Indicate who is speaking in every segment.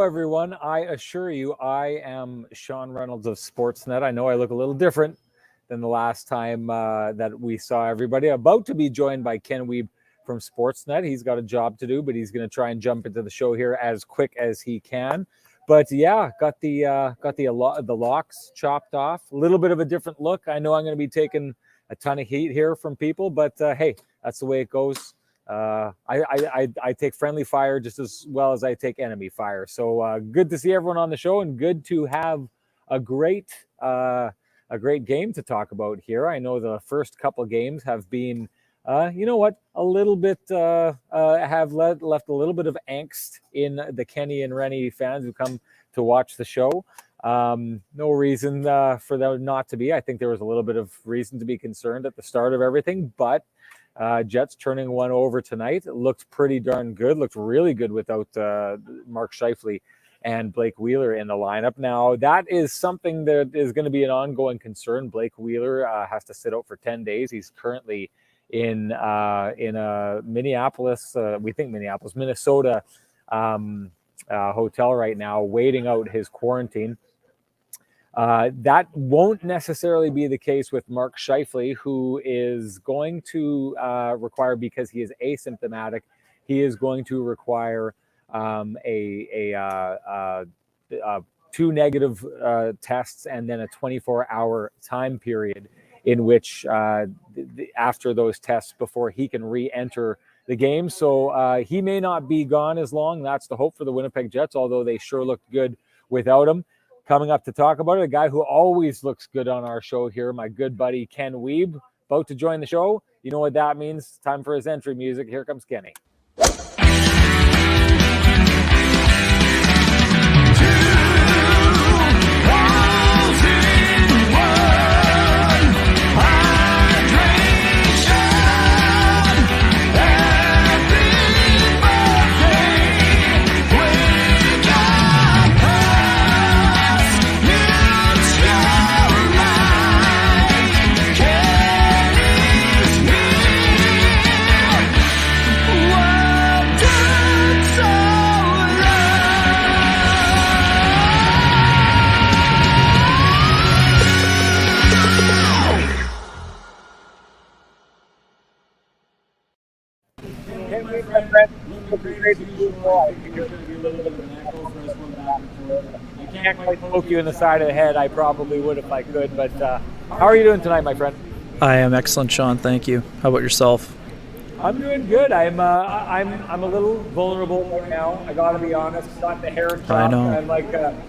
Speaker 1: everyone. I assure you, I am Sean Reynolds of Sportsnet. I know I look a little different than the last time that we saw everybody. About to be joined by Ken Wiebe from Sportsnet. He's got a job to do, but he's going to try and jump into the show here as quick as he can. But yeah, got the locks chopped off. A little bit of a different look. I know I'm going to be taking a ton of heat here from people, but hey, that's the way it goes. I take friendly fire just as well as I take enemy fire. So good to see everyone on the show, and good to have a great game to talk about here. I know the first couple games have been, a little bit have left a little bit of angst in the Kenny and Renny fans who come to watch the show. No reason for them not to be. I think there was a little bit of reason to be concerned at the start of everything, but Jets turning one over tonight. It looked pretty darn good. Looked really good without Mark Scheifele and Blake Wheeler in the lineup. Now, that is something that is going to be an ongoing concern. Blake Wheeler has to sit out for 10 days. He's currently in Minneapolis, Minnesota hotel right now, waiting out his quarantine. That won't necessarily be the case with Mark Scheifele, who is going to require, because he is asymptomatic, he is going to require two negative tests and then a 24-hour time period in which after those tests before he can re-enter the game. So he may not be gone as long. That's the hope for the Winnipeg Jets, although they sure looked good without him. Coming up to talk about it, a guy who always looks good on our show here, my good buddy Ken Wiebe, about to join the show. You know what that means. Time for his entry music. Here comes Kenny. I can't quite poke you in the side of the head. I probably would if I could, but how are you doing tonight, my friend?
Speaker 2: I am excellent, Sean. Thank you. How about yourself?
Speaker 1: I'm doing good. I'm a little vulnerable right now. I gotta be honest. Got the hair chopped.
Speaker 2: I know.
Speaker 1: I'm like,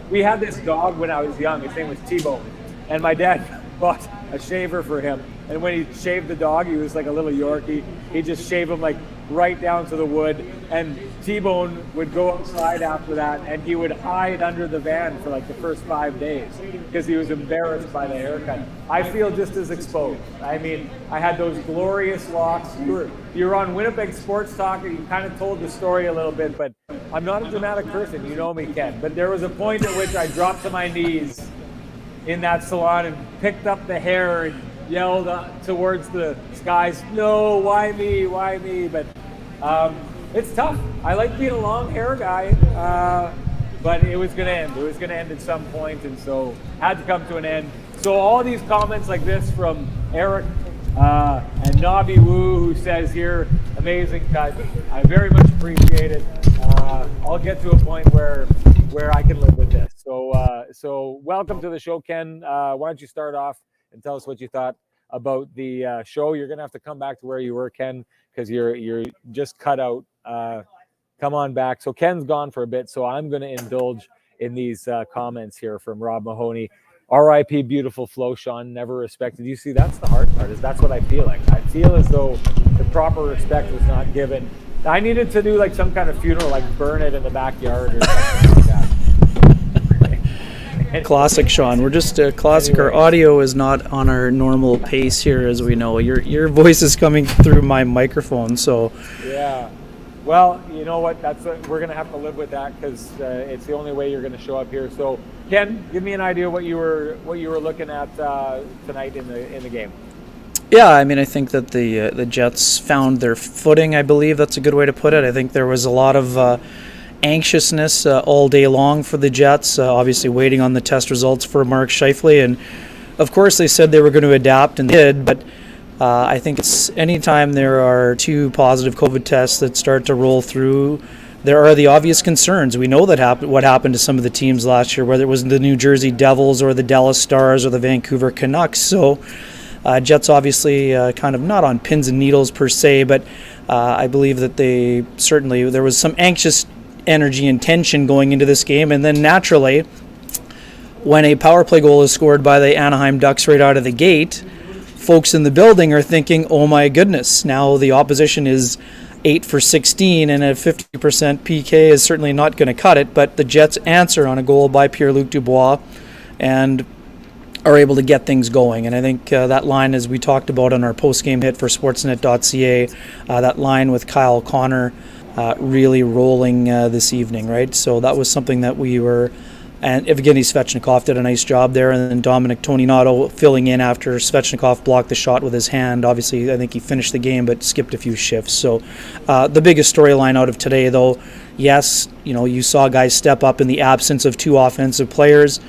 Speaker 1: we had this dog when I was young. His name was T-Bone, and my dad bought a shaver for him. And when he shaved the dog, he was like a little Yorkie. He'd just shave him like right down to the wood. And T-Bone would go outside after that, and he would hide under the van for like the first 5 days because he was embarrassed by the haircut. I feel just as exposed. I mean, I had those glorious locks. You were on Winnipeg Sports Talk, and you kind of told the story a little bit, but I'm not a dramatic person. You know me, Ken. But there was a point at which I dropped to my knees in that salon and picked up the hair and yelled towards the skies, "No, why me, why me?" But it's tough. I like being a long hair guy, but it was going to end. It was going to end at some point, and so had to come to an end. So all these comments like this from Eric and Nobby Woo, who says here, amazing cut. I very much appreciate it. I'll get to a point where I can live with this. So welcome to the show, Ken. Why don't you start off and tell us what you thought about the show. You're going to have to come back to where you were, Ken, because you're just cut out. Come on back. So Ken's gone for a bit, so I'm going to indulge in these comments here from Rob Mahoney. R.I.P. beautiful flow, Sean. Never respected. You see, that's the hard part. That's what I feel like. I feel as though the proper respect was not given. I needed to do like some kind of funeral, like burn it in the backyard or something like that.
Speaker 2: Classic, Sean. We're just classic. Anyways. Our audio is not on our normal pace here, as we know. Your voice is coming through my microphone, so.
Speaker 1: Yeah. Well, you know what? We're going to have to live with that because it's the only way you're going to show up here. So, Ken, give me an idea what you were looking at tonight in the game.
Speaker 2: Yeah, I mean, I think that the Jets found their footing. I believe that's a good way to put it. I think there was a lot of anxiousness all day long for the Jets, obviously waiting on the test results for Mark Scheifele. And of course they said they were going to adapt, and did, but I think it's anytime there are 2 positive COVID tests that start to roll through, there are the obvious concerns. We know that what happened to some of the teams last year, whether it was the New Jersey Devils or the Dallas Stars or the Vancouver Canucks. So Jets obviously kind of not on pins and needles per se, but I believe that there was some anxious energy and tension going into this game. And then naturally, when a power play goal is scored by the Anaheim Ducks right out of the gate, folks in the building are thinking, oh my goodness, now the opposition is 8 for 16 and a 50% PK is certainly not going to cut it. But the Jets answer on a goal by Pierre-Luc Dubois and are able to get things going. And I think that line, as we talked about on our post-game hit for sportsnet.ca, that line with Kyle Connor really rolling this evening, right? So that was something that we were, and Evgeny Svetchnikov did a nice job there, and then Dominic Toninato filling in after Svetchnikov blocked the shot with his hand. Obviously, I think he finished the game but skipped a few shifts. So the biggest storyline out of today, though, yes, you saw guys step up in the absence of 2 offensive players,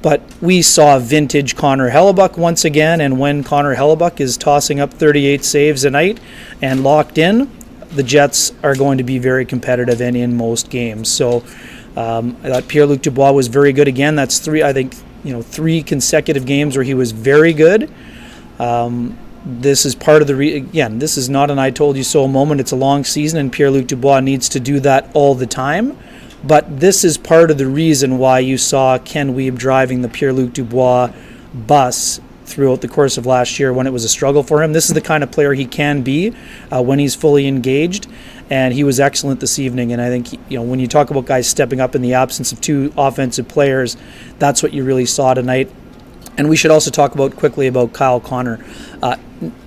Speaker 2: but we saw vintage Connor Hellebuyck once again, and when Connor Hellebuyck is tossing up 38 saves a night and locked in, the Jets are going to be very competitive and in most games. So I thought Pierre-Luc Dubois was very good again. That's 3 consecutive games where he was very good. This is part of again, this is not an I told you so moment. It's a long season, and Pierre-Luc Dubois needs to do that all the time. But this is part of the reason why you saw Ken Wiebe driving the Pierre-Luc Dubois bus throughout the course of last year when it was a struggle for him. This is the kind of player he can be when he's fully engaged, and he was excellent this evening. And I think when you talk about guys stepping up in the absence of 2 offensive players, that's what you really saw tonight. And we should also talk quickly about Kyle Connor.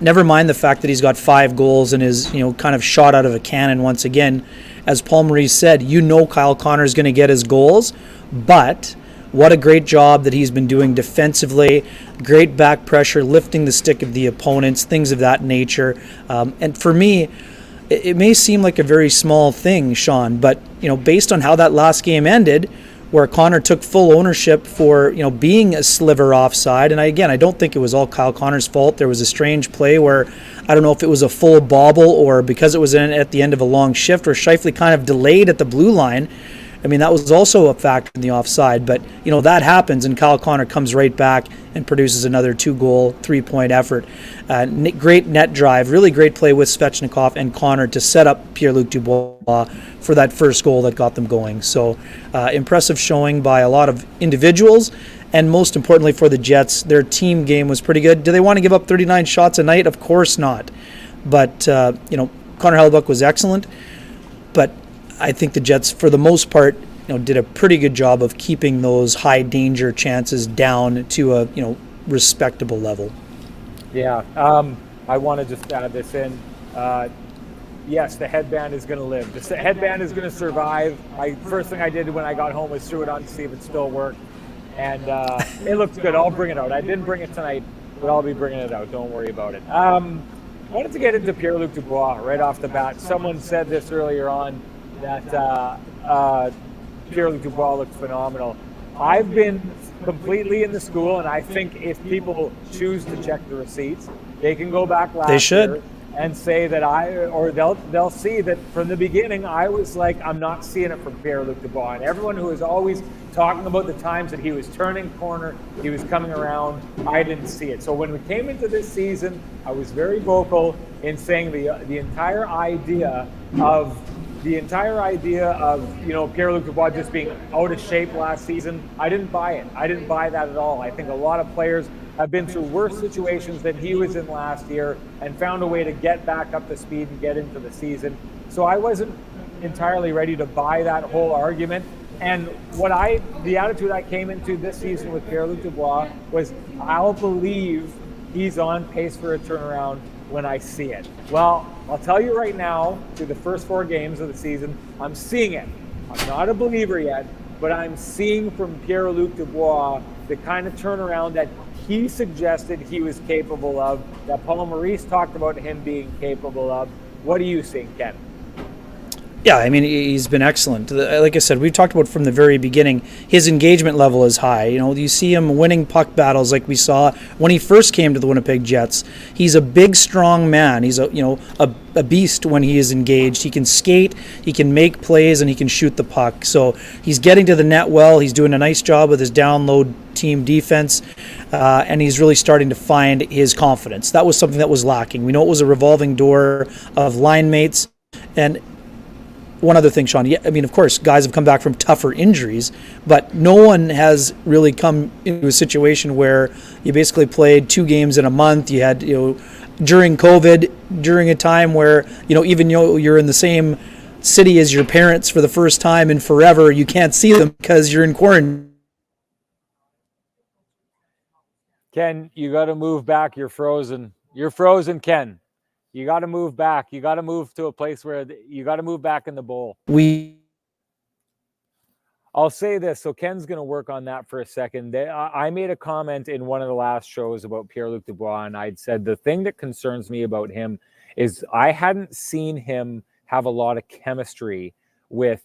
Speaker 2: Never mind the fact that he's got 5 goals and is kind of shot out of a cannon once again. As Paul Maurice said, Kyle Connor is going to get his goals, but what a great job that he's been doing defensively, great back pressure, lifting the stick of the opponents, things of that nature. And for me, it may seem like a very small thing, Sean, but based on how that last game ended, where Connor took full ownership for being a sliver offside, and I don't think it was all Kyle Connor's fault. There was a strange play where I don't know if it was a full bobble or because it was at the end of a long shift where Scheifele kind of delayed at the blue line. I mean, that was also a factor in the offside, but that happens, and Kyle Connor comes right back and produces another 2-goal, 3-point effort. Great net drive, really great play with Svetchnikov and Connor to set up Pierre-Luc Dubois for that first goal that got them going. So impressive showing by a lot of individuals, and most importantly for the Jets, their team game was pretty good. Do they want to give up 39 shots a night? Of course not. But, Connor Hellebuyck was excellent, but I think the Jets, for the most part, did a pretty good job of keeping those high danger chances down to a respectable level.
Speaker 1: Yeah, I want to just add this in. Yes, the headband is going to live. The headband is going to survive. First thing I did when I got home was threw it on to see if it still worked, and it looks good. I'll bring it out. I didn't bring it tonight, but I'll be bringing it out. Don't worry about it. I wanted to get into Pierre-Luc Dubois right off the bat. Someone said this earlier on, that Pierre-Luc Dubois looked phenomenal. I've been completely in the school, and I think if people choose to check the receipts, they can go back last year and say that they'll see that from the beginning I was like, I'm not seeing it from Pierre-Luc Dubois. And everyone who was always talking about the times that he was turning corner, he was coming around, I didn't see it. So when we came into this season, I was very vocal in saying the entire idea of Pierre-Luc Dubois just being out of shape last season, I didn't buy it. I didn't buy that at all. I think a lot of players have been through worse situations than he was in last year and found a way to get back up to speed and get into the season. So I wasn't entirely ready to buy that whole argument. And the attitude I came into this season with Pierre-Luc Dubois was, I'll believe he's on pace for a turnaround when I see it. Well, I'll tell you right now, through the first 4 games of the season, I'm seeing it. I'm not a believer yet, but I'm seeing from Pierre-Luc Dubois the kind of turnaround that he suggested he was capable of, that Paul Maurice talked about him being capable of. What are you seeing, Ken?
Speaker 2: Yeah, I mean, he's been excellent. Like I said, we've talked about from the very beginning, his engagement level is high. You know, you see him winning puck battles like we saw when he first came to the Winnipeg Jets. He's a big, strong man. He's a beast when he is engaged. He can skate, he can make plays, and he can shoot the puck. So he's getting to the net well. He's doing a nice job with his down-low team defense, and he's really starting to find his confidence. That was something that was lacking. We know it was a revolving door of line mates, and one other thing, Sean. Yeah, I mean, of course, guys have come back from tougher injuries, but no one has really come into a situation where you basically played 2 games in a month. You had, during COVID, during a time where, even though you're in the same city as your parents for the first time in forever, you can't see them because you're in quarantine.
Speaker 1: Ken, you got to move back. You're frozen. You're frozen, Ken. You got to move back. You got to move to a place where you got to move back in the bowl. I'll say this. So Ken's going to work on that for a second. I made a comment in one of the last shows about Pierre-Luc Dubois, and I'd said the thing that concerns me about him is I hadn't seen him have a lot of chemistry with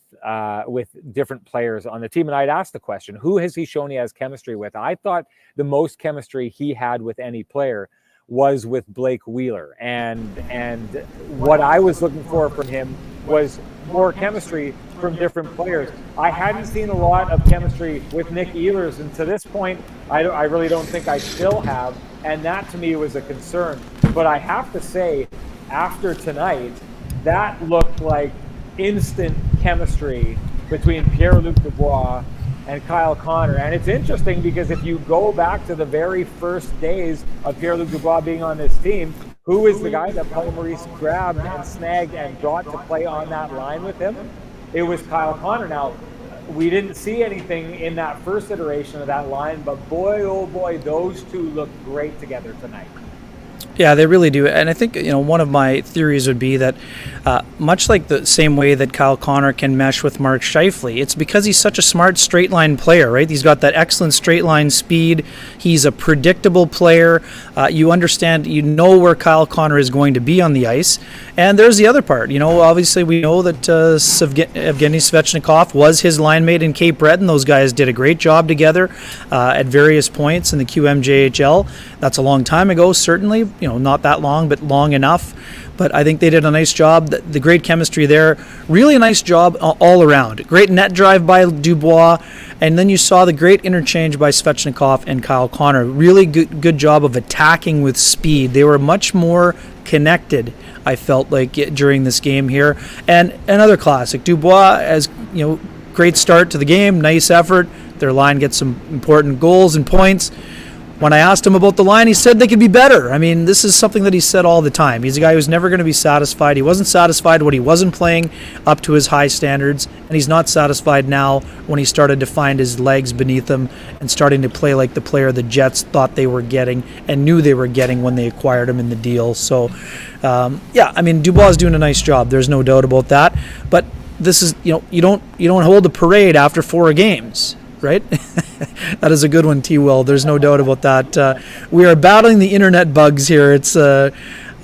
Speaker 1: different players on the team. And I'd asked the question, who has he shown he has chemistry with? I thought the most chemistry he had with any player was with Blake Wheeler, and what I was looking for from him was more chemistry from different players. I hadn't seen a lot of chemistry with Nick Ehlers, and to this point, I really don't think I still have, and that to me was a concern. But I have to say, after tonight, that looked like instant chemistry between Pierre-Luc Dubois and Kyle Connor. And it's interesting because if you go back to the very first days of Pierre-Luc Dubois being on this team, who is the guy that Paul Maurice grabbed and snagged and got to play on that line with him? It was Kyle Connor. Now, we didn't see anything in that first iteration of that line, but boy, oh boy, those two looked great together tonight.
Speaker 2: Yeah, they really do. And I think, one of my theories would be that much like the same way that Kyle Connor can mesh with Mark Scheifele, it's because he's such a smart straight line player, right? He's got that excellent straight line speed. He's a predictable player. You understand, where Kyle Connor is going to be on the ice. And there's the other part. Obviously we know that Evgeny Svetchnikov was his line mate in Cape Breton. Those guys did a great job together at various points in the QMJHL. That's a long time ago, certainly. Not that long, but long enough. But I think they did a nice job. The great chemistry there. Really a nice job all around. Great net drive by Dubois. And then you saw the great interchange by Svetchnikov and Kyle Connor. Really good job of attacking with speed. They were much more connected, I felt like, during this game here. And another classic. Dubois, as great start to the game. Nice effort. Their line gets some important goals and points. When I asked him about the line, he said they could be better. I mean, this is something that he said all the time. He's a guy who's never going to be satisfied. He wasn't satisfied when he wasn't playing up to his high standards, and he's not satisfied now when he started to find his legs beneath him and starting to play like the player the Jets thought they were getting and knew they were getting when they acquired him in the deal. So, Dubois is doing a nice job. There's no doubt about that. But this is, you don't hold a parade after 4 games. Right? That is a good one, T-Will. There's no doubt about that. We are battling the internet bugs here. It's kind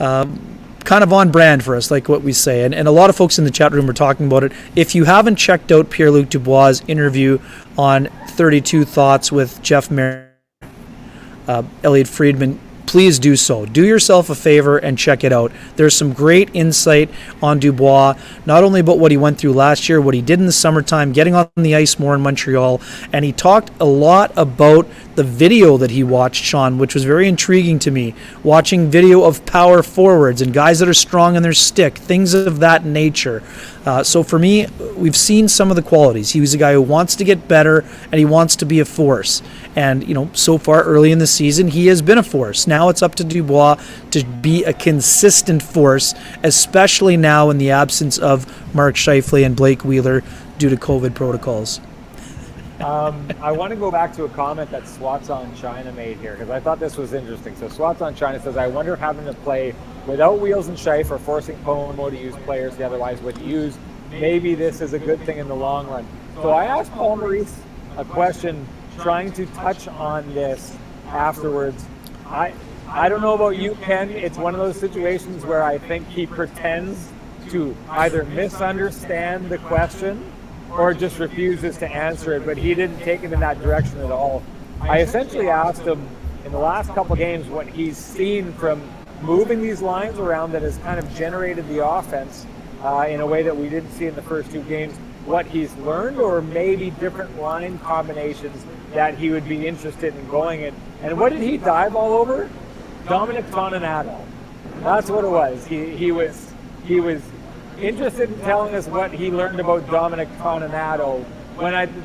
Speaker 2: of on brand for us, like what we say. And a lot of folks in the chat room are talking about it. If you haven't checked out Pierre-Luc Dubois' interview on 32 Thoughts with Jeff Merritt, Elliot Friedman, please do so. Do yourself a favor and check it out. There's some great insight on Dubois, not only about what he went through last year, what he did in the summertime, getting on the ice more in Montreal, and he talked a lot about the video that he watched, Sean, which was very intriguing to me, watching video of power forwards and guys that are strong in their stick, things of that nature. So for me, we've seen some of the qualities. He was a guy who wants to get better, and he wants to be a force. And, so far early in the season, he has been a force. Now it's up to Dubois to be a consistent force, especially now in the absence of Mark Scheifele and Blake Wheeler due to COVID protocols.
Speaker 1: I want to go back to a comment that Swats on China made here, because I thought this was interesting. So Swats on China says, I wonder if having to play without Wheels and Scheifele or forcing Pomo to use players he otherwise would use, maybe this is a good thing in the long run. So I asked Paul Maurice a question trying to touch on this afterwards. I don't know about you, Ken. It's one of those situations where I think he pretends to either misunderstand the question or just refuses to answer it, but he didn't take it in that direction at all. I essentially asked him in the last couple games what he's seen from moving these lines around that has kind of generated the offense in a way that we didn't see in the first 2 games, what he's learned, or maybe different line combinations that he would be interested in going in. And what did he dive all over? Dominic Toninato. That's what it was. He was interested in telling us what he learned about Dominic Toninato.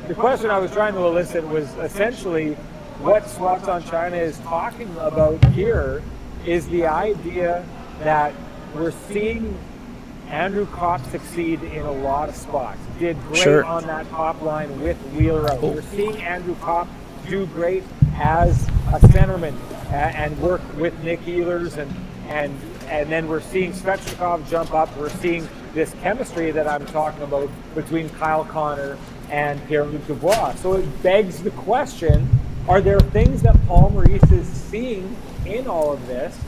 Speaker 1: The question I was trying to elicit was essentially what Swaps on China is talking about here is the idea that we're seeing Andrew Copp succeed in a lot of spots. Did great on that top line with Wheeler out. We're seeing Andrew Copp do great as a centerman and work with Nick Ehlers, and then we're seeing Svetchnikov jump up. We're seeing this chemistry that I'm talking about between Kyle Connor and Pierre-Luc Dubois. So it begs the question, are there things that Paul Maurice is seeing in all of this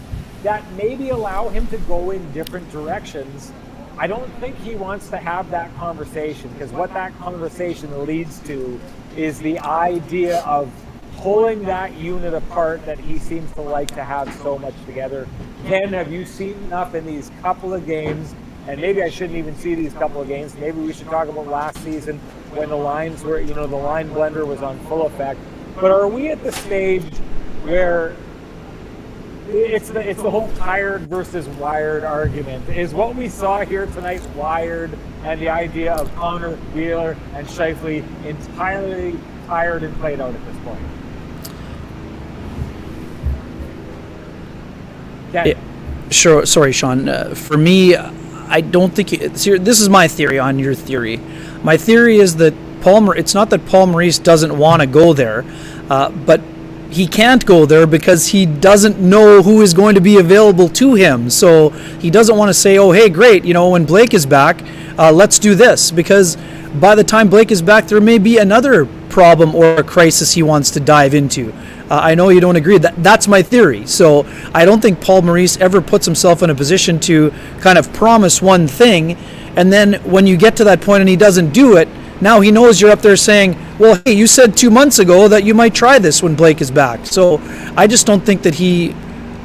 Speaker 1: that maybe allow him to go in different directions? I don't think he wants to have that conversation, because what that conversation leads to is the idea of pulling that unit apart that he seems to like to have so much together. Ken, have you seen enough in these couple of games? And maybe I shouldn't even see these couple of games. Maybe we should talk about last season when the lines were, the line blender was on full effect. But are we at the stage where it's the whole tired versus wired argument? Is what we saw here tonight wired, and the idea of Connor, Wheeler, and Scheifele entirely tired and played out at this point?
Speaker 2: Yeah, sure. Sorry, Sean. For me, I don't think this is my theory on your theory. My theory is that it's not that Paul Maurice doesn't want to go there, but he can't go there because he doesn't know who is going to be available to him. So he doesn't want to say, oh, hey, great, when Blake is back, let's do this. Because by the time Blake is back, there may be another problem or a crisis he wants to dive into. I know you don't agree. That's my theory. So I don't think Paul Maurice ever puts himself in a position to kind of promise one thing, and then when you get to that point and he doesn't do it, now he knows you're up there saying, well, hey, you said 2 months ago that you might try this when Blake is back. So I just don't think that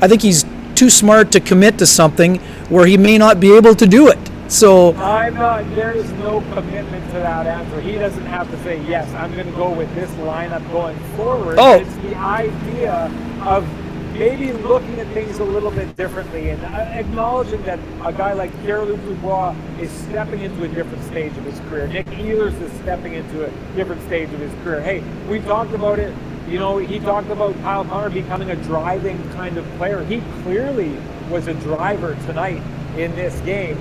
Speaker 2: I think he's too smart to commit to something where he may not be able to do it. So
Speaker 1: there is no commitment to that answer. He doesn't have to say, yes, I'm going to go with this lineup going forward.
Speaker 2: Oh.
Speaker 1: It's the idea of maybe looking at things a little bit differently and acknowledging that a guy like Pierre-Luc Dubois is stepping into a different stage of his career. Nick Ehlers is stepping into a different stage of his career. Hey, we talked about it. He talked about Kyle Connor becoming a driving kind of player. He clearly was a driver tonight in this game.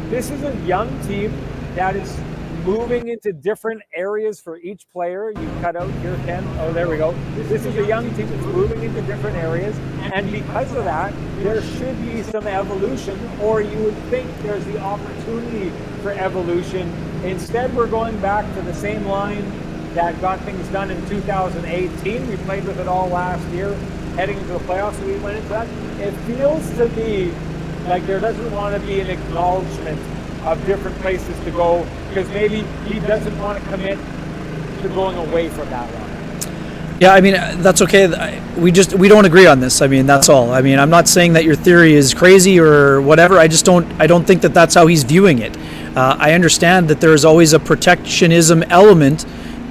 Speaker 1: This is a young team that is moving into different areas for each player. You cut out here, Ken. Oh, there we go. This is a young team that's moving into different areas. And because of that, there should be some evolution, or you would think there's the opportunity for evolution. Instead, we're going back to the same line that got things done in 2018. We played with it all last year, heading into the playoffs, so we went into that. It feels to me like there doesn't want to be an acknowledgement of different places to go, because maybe he doesn't want to commit to going away from that line.
Speaker 2: Yeah, I mean, that's okay. We don't agree on this. I mean, that's all. I mean, I'm not saying that your theory is crazy or whatever. I don't think that that's how he's viewing it. I understand that there is always a protectionism element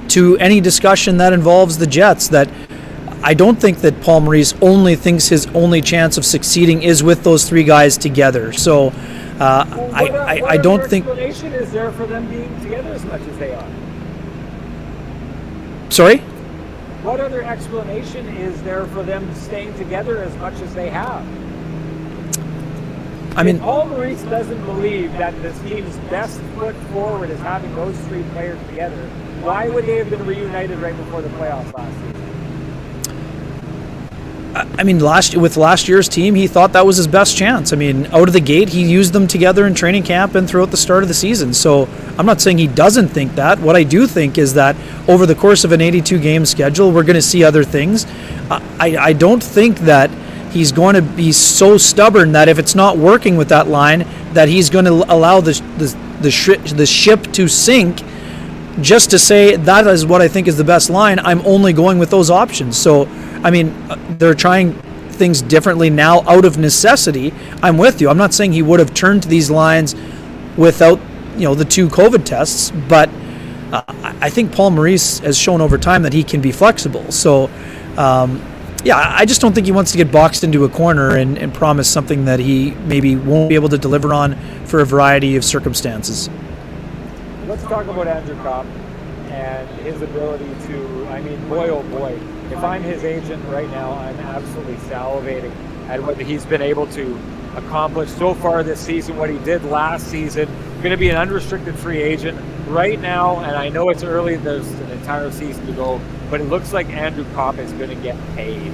Speaker 2: to any discussion that involves the Jets. That I don't think that Paul Maurice only thinks his only chance of succeeding is with those 3 guys together. So I don't think.
Speaker 1: What explanation is there for them being together as much as they are?
Speaker 2: Sorry?
Speaker 1: What other explanation is there for them staying together as much as they have?
Speaker 2: I mean,
Speaker 1: if Paul Maurice doesn't believe that this team's best foot forward is having those 3 players together, why would they have been reunited right before the playoffs last season?
Speaker 2: I mean, with last year's team, he thought that was his best chance. I mean, out of the gate, he used them together in training camp and throughout the start of the season. So I'm not saying he doesn't think that. What I do think is that over the course of an 82-game schedule, we're going to see other things. I don't think that he's going to be so stubborn that if it's not working with that line, that he's going to allow the ship to sink just to say that is what I think is the best line. I'm only going with those options. So, I mean, they're trying things differently now out of necessity. I'm with you. I'm not saying he would have turned to these lines without, the 2 COVID tests, but I think Paul Maurice has shown over time that he can be flexible. So, I just don't think he wants to get boxed into a corner and promise something that he maybe won't be able to deliver on for a variety of circumstances.
Speaker 1: Let's talk about Andrew Copp and his ability to, boy, oh boy, if I'm his agent right now, I'm absolutely salivating at what he's been able to accomplish so far this season, what he did last season. Going to be an unrestricted free agent right now, and I know it's early, there's an entire season to go, but it looks like Andrew Copp is going to get paid.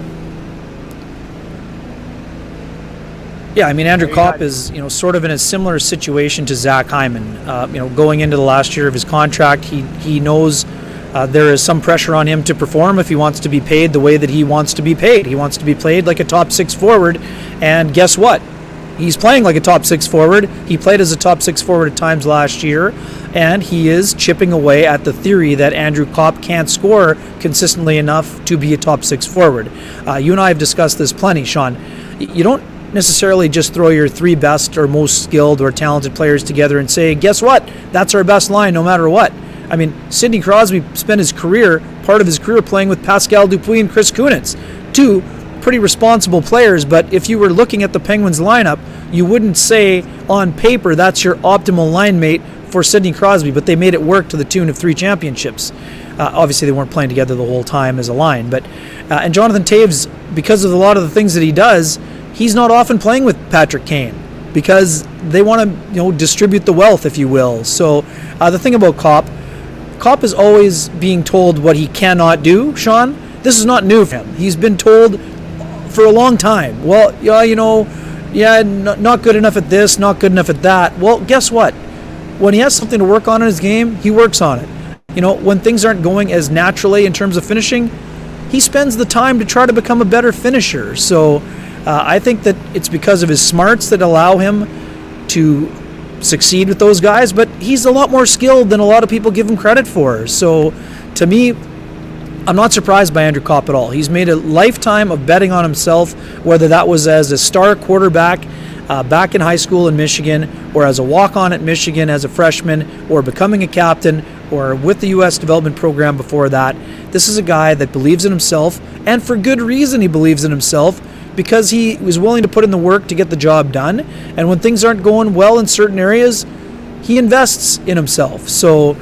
Speaker 2: Yeah, Andrew Copp is, sort of in a similar situation to Zach Hyman. Going into the last year of his contract, he knows there is some pressure on him to perform if he wants to be paid the way that he wants to be paid. He wants to be played like a top 6 forward, and guess what? He's playing like a top 6 forward. He played as a top 6 forward at times last year, and he is chipping away at the theory that Andrew Copp can't score consistently enough to be a top 6 forward. You and I have discussed this plenty, Sean. You don't necessarily just throw your 3 best or most skilled or talented players together and say, guess what? That's our best line no matter what. Sidney Crosby spent part of his career playing with Pascal Dupuis and Chris Kunitz. 2 pretty responsible players, but if you were looking at the Penguins lineup, you wouldn't say on paper that's your optimal line mate for Sidney Crosby, but they made it work to the tune of 3 championships. Obviously, they weren't playing together the whole time as a line, but and Jonathan Toews, because of a lot of the things that he does, he's not often playing with Patrick Kane because they want to, distribute the wealth, if you will. So the thing about Copp is always being told what he cannot do, Sean. This is not new for him. He's been told for a long time, well, not good enough at this, not good enough at that. Well, guess what? When he has something to work on in his game, he works on it. When things aren't going as naturally in terms of finishing, he spends the time to try to become a better finisher. So I think that it's because of his smarts that allow him to succeed with those guys, but he's a lot more skilled than a lot of people give him credit for. So to me, I'm not surprised by Andrew Copp at all. He's made a lifetime of betting on himself, whether that was as a star quarterback back in high school in Michigan, or as a walk-on at Michigan as a freshman, or becoming a captain, or with the U.S. development program before that. This is a guy that believes in himself, and for good reason he believes in himself, because he was willing to put in the work to get the job done. And when things aren't going well in certain areas, he invests in himself. So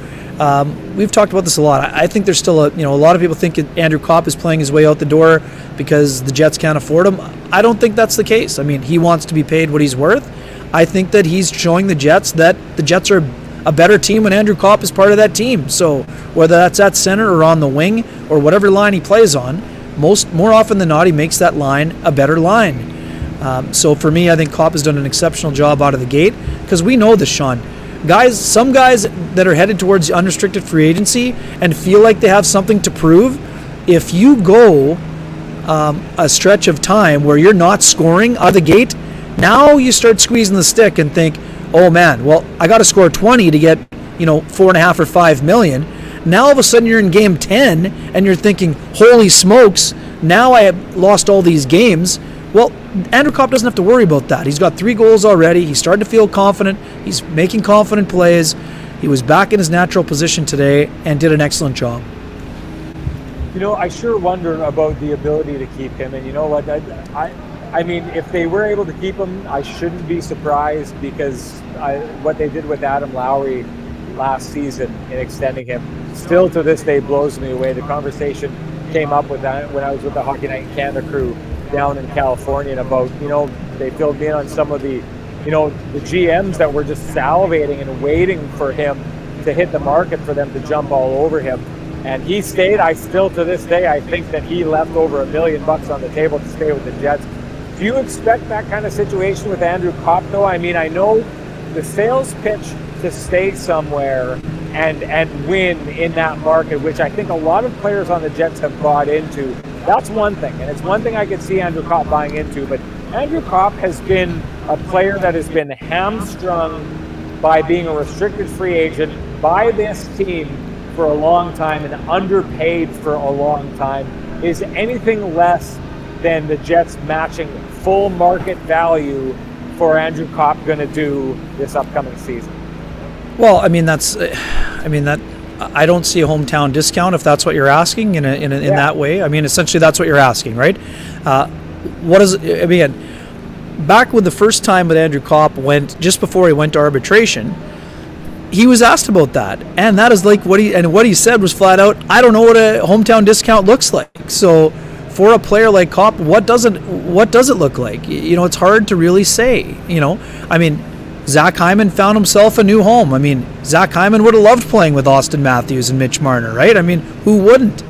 Speaker 2: we've talked about this a lot. I think there's still a lot of people think Andrew Copp is playing his way out the door because the Jets can't afford him. I don't think that's the case. He wants to be paid what he's worth. I think that he's showing the Jets that the Jets are a better team when Andrew Copp is part of that team. So whether that's at center or on the wing or whatever line he plays on, more often than not, he makes that line a better line. So for me, I think Copp has done an exceptional job out of the gate, because we know this, Sean. Some guys that are headed towards unrestricted free agency and feel like they have something to prove, if you go a stretch of time where you're not scoring out of the gate, now you start squeezing the stick and think, oh man, well, I got to score 20 to get 4.5 or 5 million. Now all of a sudden you're in game 10 and you're thinking, holy smokes, now I have lost all these games. Well, Andrew Copp doesn't have to worry about that. He's got 3 goals already. He's starting to feel confident. He's making confident plays. He was back in his natural position today and did an excellent job.
Speaker 1: I sure wonder about the ability to keep him. And you know what? I mean, if they were able to keep him, I shouldn't be surprised, because what they did with Adam Lowry last season in extending him still to this day blows me away. The conversation came up with that when I was with the Hockey Night in Canada crew down in California, and about, they filled me in on some of the, the GMs that were just salivating and waiting for him to hit the market for them to jump all over him. And he stayed. I still, to this day, I think that he left over $1 million on the table to stay with the Jets. Do you expect that kind of situation with Andrew Copp, though? I know the sales pitch to stay somewhere and win in that market, which I think a lot of players on the Jets have bought into. That's one thing, and it's one thing I could see Andrew Copp buying into, but Andrew Copp has been a player that has been hamstrung by being a restricted free agent by this team for a long time and underpaid for a long time. Is anything less than the Jets matching full market value for Andrew Copp going to do this upcoming season?
Speaker 2: Well, I mean, I don't see a hometown discount if that's what you're asking in that way. I mean, essentially that's what you're asking, right? Back with the first time that Andrew Copp went, just before he went to arbitration, he was asked about that, and that is like what he said was flat out, I don't know what a hometown discount looks like. So for a player like Copp, what does it look like? It's hard to really say. I mean, Zach Hyman found himself a new home. I mean, Zach Hyman would have loved playing with Austin Matthews and Mitch Marner, right? I mean, who wouldn't?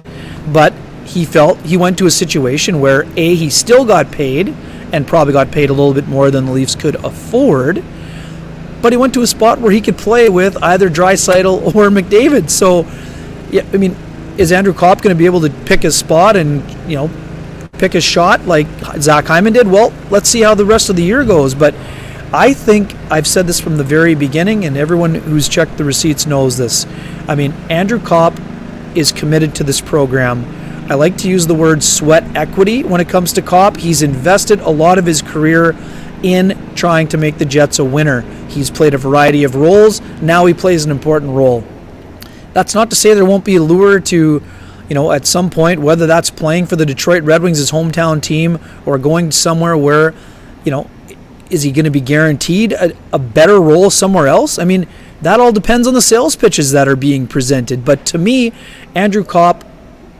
Speaker 2: But he felt he went to a situation where he still got paid, and probably got paid a little bit more than the Leafs could afford, but he went to a spot where he could play with either Draisaitl or McDavid. So, yeah, I mean, is Andrew Copp going to be able to pick his spot and, pick a shot like Zach Hyman did? Well, let's see how the rest of the year goes. But I think I've said this from the very beginning, and everyone who's checked the receipts knows this. I mean, Andrew Copp is committed to this program. I like to use the word sweat equity when it comes to Copp. He's invested a lot of his career in trying to make the Jets a winner. He's played a variety of roles. Now he plays an important role. That's not to say there won't be a lure to, at some point, whether that's playing for the Detroit Red Wings, his hometown team, or going somewhere where, is he going to be guaranteed a better role somewhere else? I mean, that all depends on the sales pitches that are being presented. But to me, Andrew Copp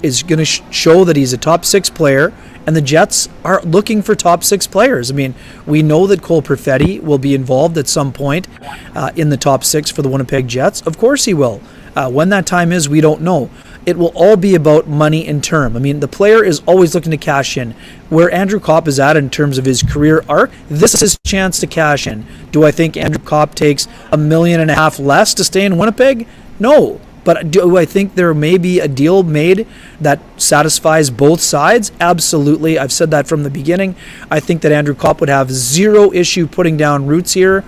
Speaker 2: is going to show that he's a top six player, and the Jets are looking for top six players. I mean, we know that Cole Perfetti will be involved at some point in the top six for the Winnipeg Jets. Of course he will. When that time is, we don't know. It will all be about money and term. I mean, the player is always looking to cash in. Where Andrew Copp is at in terms of his career arc, this is his chance to cash in. Do I think Andrew Copp takes $1.5 million less to stay in Winnipeg? No. But do I think there may be a deal made that satisfies both sides? Absolutely. I've said that from the beginning. I think that Andrew Copp would have zero issue putting down roots here.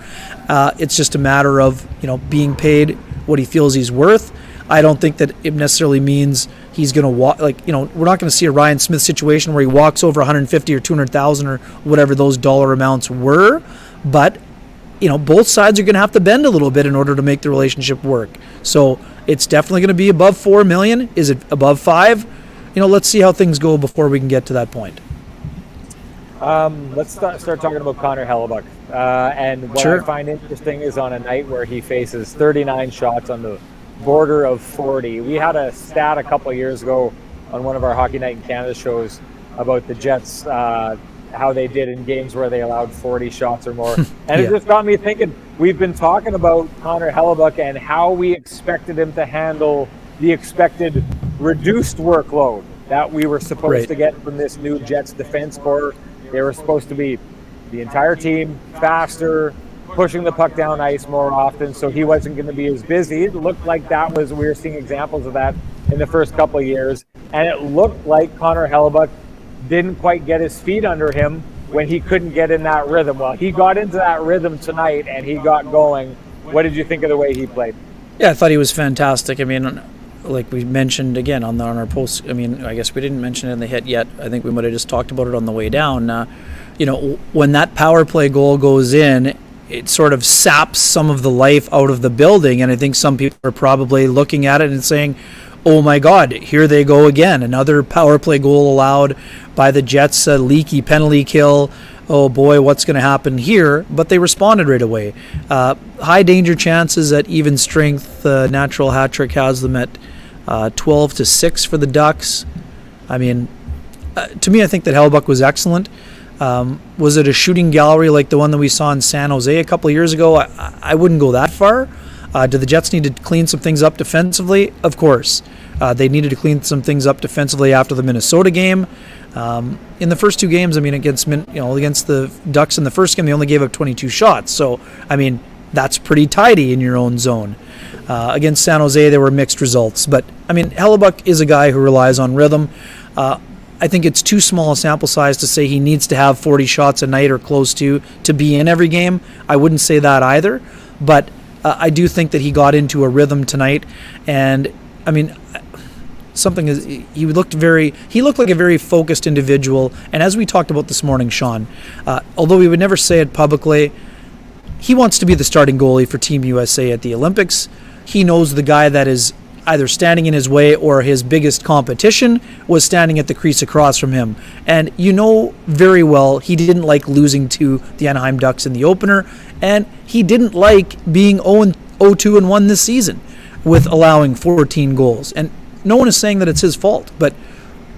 Speaker 2: It's just a matter of, being paid what he feels he's worth. I don't think that it necessarily means he's going to walk. We're not going to see a Ryan Smith situation where he walks over 150 or 200,000 or whatever those dollar amounts were. But both sides are going to have to bend a little bit in order to make the relationship work. So it's definitely going to be above $4 million. Is it above $5 million? Let's see how things go before we can get to that point.
Speaker 1: Let's start talking about Connor Hellebuyck. And what I find interesting is on a night where he faces 39 shots on the border of 40. We had a stat a couple of years ago on one of our Hockey Night in Canada shows about the Jets, how they did in games where they allowed 40 shots or more. And it just got me thinking, we've been talking about Connor Hellebuyck and how we expected him to handle the expected reduced workload that we were supposed to get from this new Jets defense core. They were supposed to be the entire team faster, pushing the puck down ice more often, so he wasn't going to be as busy. It looked like we were seeing examples of that in the first couple of years. And it looked like Connor Hellebuyck didn't quite get his feet under him when he couldn't get in that rhythm. Well, he got into that rhythm tonight and he got going. What did you think of the way he played? Yeah,
Speaker 2: I thought he was fantastic. I mean, like we mentioned again on our post, I mean, I guess we didn't mention it in the hit yet. I think we might have just talked about it on the way down. When that power play goal goes in, it sort of saps some of the life out of the building. And I think some people are probably looking at it and saying, oh my God, here they go again. Another power play goal allowed by the Jets, a leaky penalty kill. Oh boy, what's going to happen here? But they responded right away. High danger chances at even strength. Natural hat trick has them at 12-6 for the Ducks. I mean, to me, I think that Hellebuyck was excellent. Was it a shooting gallery like the one that we saw in San Jose a couple of years ago? I wouldn't go that far. Do the Jets need to clean some things up defensively? Of course. They needed to clean some things up defensively after the Minnesota game. In the first two games, I mean, against the Ducks in the first game, they only gave up 22 shots. So, I mean, that's pretty tidy in your own zone. Against San Jose, there were mixed results. But, I mean, Hellebuyck is a guy who relies on rhythm. I think it's too small a sample size to say he needs to have 40 shots a night or close to be in every game. I wouldn't say that either, but I do think that he got into a rhythm tonight, and I mean, he looked like a very focused individual. And as we talked about this morning, Sean, although we would never say it publicly, he wants to be the starting goalie for Team USA at the Olympics. He knows the guy that is either standing in his way or his biggest competition was standing at the crease across from him. And you know very well he didn't like losing to the Anaheim Ducks in the opener, and he didn't like being 0-2-1 this season with allowing 14 goals. And no one is saying that it's his fault, but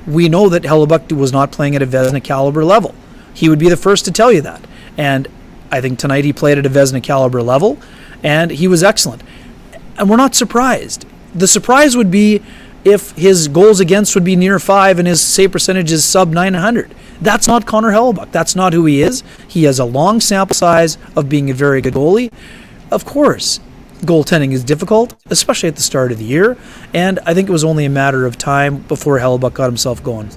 Speaker 2: we know that Hellebuyck was not playing at a Vezina caliber level. He would be the first to tell you that. And I think tonight he played at a Vezina caliber level, and he was excellent. And we're not surprised. The surprise would be if his goals against would be near 5 and his save percentage is sub 900. That's not Connor Hellebuyck. That's not who he is. He has a long sample size of being a very good goalie. Of course, goaltending is difficult, especially at the start of the year, and I think it was only a matter of time before Hellebuyck got himself going.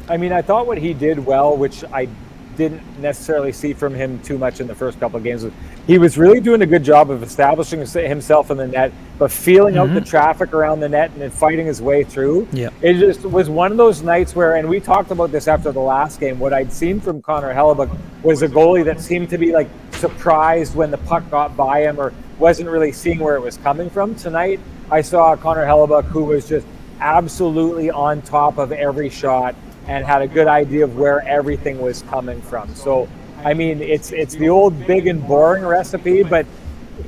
Speaker 1: I mean, I thought what he did well, which I didn't necessarily see from him too much in the first couple of games, he was really doing a good job of establishing himself in the net, but feeling out the traffic around the net and then fighting his way through.
Speaker 2: Yeah.
Speaker 1: It just was one of those nights where, and we talked about this after the last game, what I'd seen from Connor Hellebuyck was a goalie that seemed to be like surprised when the puck got by him or wasn't really seeing where it was coming from. Tonight, I saw Connor Hellebuyck who was just absolutely on top of every shot and had a good idea of where everything was coming from. So, I mean, it's the old big and boring recipe, but